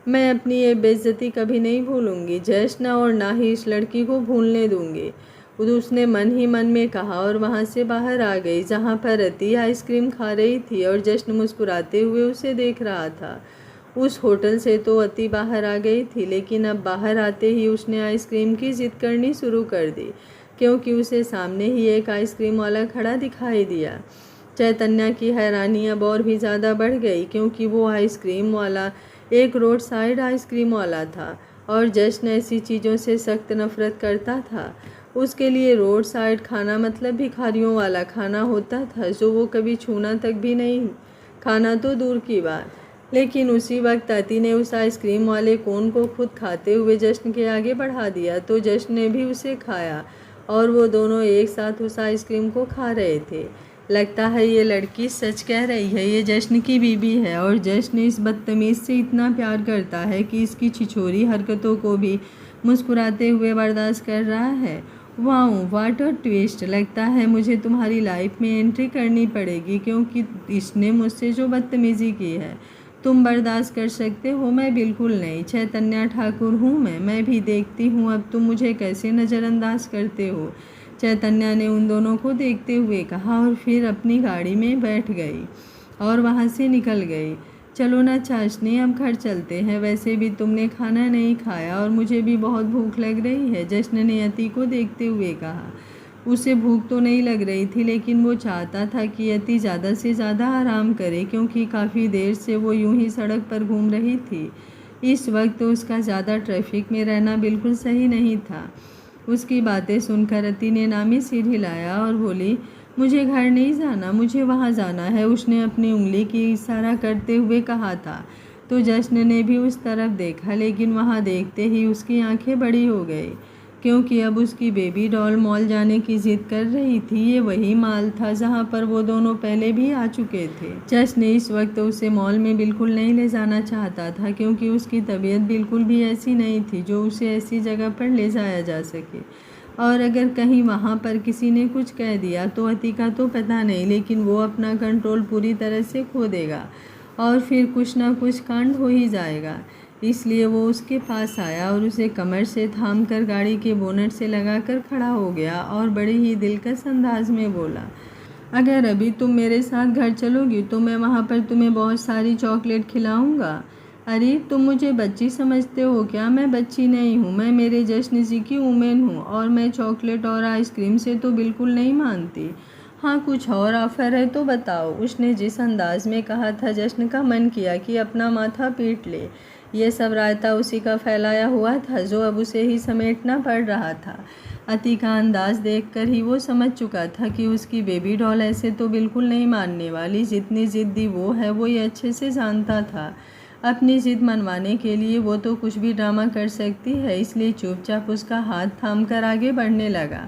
मैं अपनी ये बेइज्जती कभी नहीं भूलूंगी जश्न, और ना ही इस लड़की को भूलने दूंगी, उसने मन ही मन में कहा और वहाँ से बाहर आ गई, जहाँ पर अति आइसक्रीम खा रही थी और जश्न मुस्कुराते हुए उसे देख रहा था। उस होटल से तो अति बाहर आ गई थी, लेकिन अब बाहर आते ही उसने आइसक्रीम की जिद करनी शुरू कर दी, क्योंकि उसे सामने ही एक आइसक्रीम वाला खड़ा दिखाई दिया। चैतन्य की हैरानी अब और भी ज़्यादा बढ़ गई, क्योंकि वो आइसक्रीम वाला एक रोड साइड आइसक्रीम वाला था और जश्न ऐसी चीज़ों से सख्त नफरत करता था। उसके लिए रोड साइड खाना मतलब भिखारियों वाला खाना होता था, जो वो कभी छूना तक भी नहीं, खाना तो दूर की बात। लेकिन उसी वक्त अति ने उस आइसक्रीम वाले कोन को खुद खाते हुए जश्न के आगे बढ़ा दिया, तो जश्न ने भी उसे खाया और वो दोनों एक साथ उस आइसक्रीम को खा रहे थे। लगता है ये लड़की सच कह रही है, ये जश्न की बीबी है और जश्न इस बदतमीज़ से इतना प्यार करता है कि इसकी छिछोरी हरकतों को भी मुस्कुराते हुए बर्दाश्त कर रहा है। Wow, what a twist. लगता है मुझे तुम्हारी लाइफ में एंट्री करनी पड़ेगी, क्योंकि इसने मुझसे जो बदतमीज़ी की है तुम बर्दाश्त कर सकते हो, मैं बिल्कुल नहीं। चैतन्या ठाकुर हूँ मैं भी देखती हूँ अब तुम मुझे कैसे नज़रअंदाज करते हो, चैतन्या ने उन दोनों को देखते हुए कहा और फिर अपनी गाड़ी में बैठ गई और वहाँ से निकल गई। चलो ना चाशनी, अब घर चलते हैं, वैसे भी तुमने खाना नहीं खाया और मुझे भी बहुत भूख लग रही है, जश्न ने यति को देखते हुए कहा। उसे भूख तो नहीं लग रही थी, लेकिन वो चाहता था कि यति ज़्यादा से ज़्यादा आराम करे, क्योंकि काफ़ी देर से वो यूं ही सड़क पर घूम रही थी। इस वक्त उसका ज़्यादा ट्रैफिक में रहना बिल्कुल सही नहीं था। उसकी बातें सुनकर अति ने नामी सिर हिलाया और बोली, मुझे घर नहीं जाना, मुझे वहाँ जाना है, उसने अपनी उंगली की इशारा करते हुए कहा था। तो जश्न ने भी उस तरफ देखा, लेकिन वहाँ देखते ही उसकी आंखें बड़ी हो गई, क्योंकि अब उसकी बेबी डॉल मॉल जाने की जिद कर रही थी। ये वही मॉल था जहाँ पर वो दोनों पहले भी आ चुके थे। जश्न इस वक्त उसे मॉल में बिल्कुल नहीं ले जाना चाहता था, क्योंकि उसकी तबीयत बिल्कुल भी ऐसी नहीं थी जो उसे ऐसी जगह पर ले जाया जा सके। और अगर कहीं वहाँ पर किसी ने कुछ कह दिया तो अति का तो पता नहीं, लेकिन वो अपना कंट्रोल पूरी तरह से खो देगा और फिर कुछ ना कुछ कांड हो ही जाएगा। इसलिए वो उसके पास आया और उसे कमर से थामकर गाड़ी के बोनट से लगाकर खड़ा हो गया और बड़े ही दिलकश अंदाज में बोला, अगर अभी तुम मेरे साथ घर चलोगी तो मैं वहाँ पर तुम्हें बहुत सारी चॉकलेट खिलाऊंगा। अरे तुम मुझे बच्ची समझते हो क्या? मैं बच्ची नहीं हूँ, मैं मेरे जश्न जी की वुमेन हूँ और मैं चॉकलेट और आइसक्रीम से तो बिल्कुल नहीं मानती। हाँ, कुछ और ऑफ़र है तो बताओ। उसने जिस अंदाज में कहा था, जश्न का मन किया कि अपना माथा पीट ले। ये सब रायता उसी का फैलाया हुआ था, जो अब उसे ही समेटना पड़ रहा था। अति का अंदाज देखकर ही वो समझ चुका था कि उसकी बेबी डॉल ऐसे तो बिल्कुल नहीं मानने वाली। जितनी ज़िद्दी वो है वो ये अच्छे से जानता था। अपनी ज़िद मनवाने के लिए वो तो कुछ भी ड्रामा कर सकती है, इसलिए चुपचाप उसका हाथ थामकर आगे बढ़ने लगा।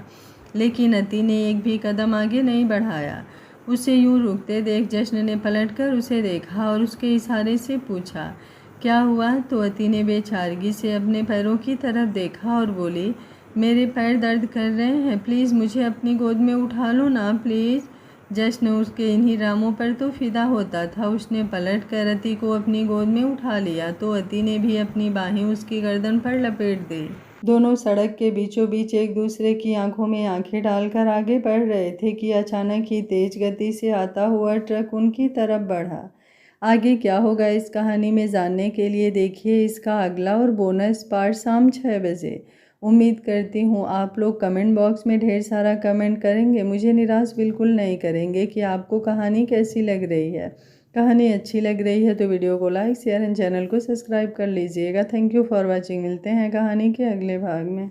लेकिन अति ने एक भी कदम आगे नहीं बढ़ाया। उसे यूं रुकते देख जश्न ने पलटकर उसे देखा और उसके इशारे से पूछा, क्या हुआ? तो अति ने बेचारगी से अपने पैरों की तरफ देखा और बोली, मेरे पैर दर्द कर रहे हैं, प्लीज़ मुझे अपनी गोद में उठा लो ना, प्लीज़। जश्न उसके इन्हीं रामों पर तो फिदा होता था। उसने पलट कर अति को अपनी गोद में उठा लिया, तो अति ने भी अपनी बाहें उसकी गर्दन पर लपेट दी। दोनों सड़क के बीचों बीच एक दूसरे की आंखों में आंखें डालकर आगे बढ़ रहे थे कि अचानक ही तेज गति से आता हुआ ट्रक उनकी तरफ बढ़ा। आगे क्या होगा इस कहानी में जानने के लिए देखिए इसका अगला और बोनस पार्ट शाम 6 बजे। उम्मीद करती हूँ आप लोग कमेंट बॉक्स में ढेर सारा कमेंट करेंगे, मुझे निराश बिल्कुल नहीं करेंगे कि आपको कहानी कैसी लग रही है। कहानी अच्छी लग रही है तो वीडियो को लाइक शेयर एंड चैनल को सब्सक्राइब कर लीजिएगा। Thank you for watching. मिलते हैं कहानी के अगले भाग में।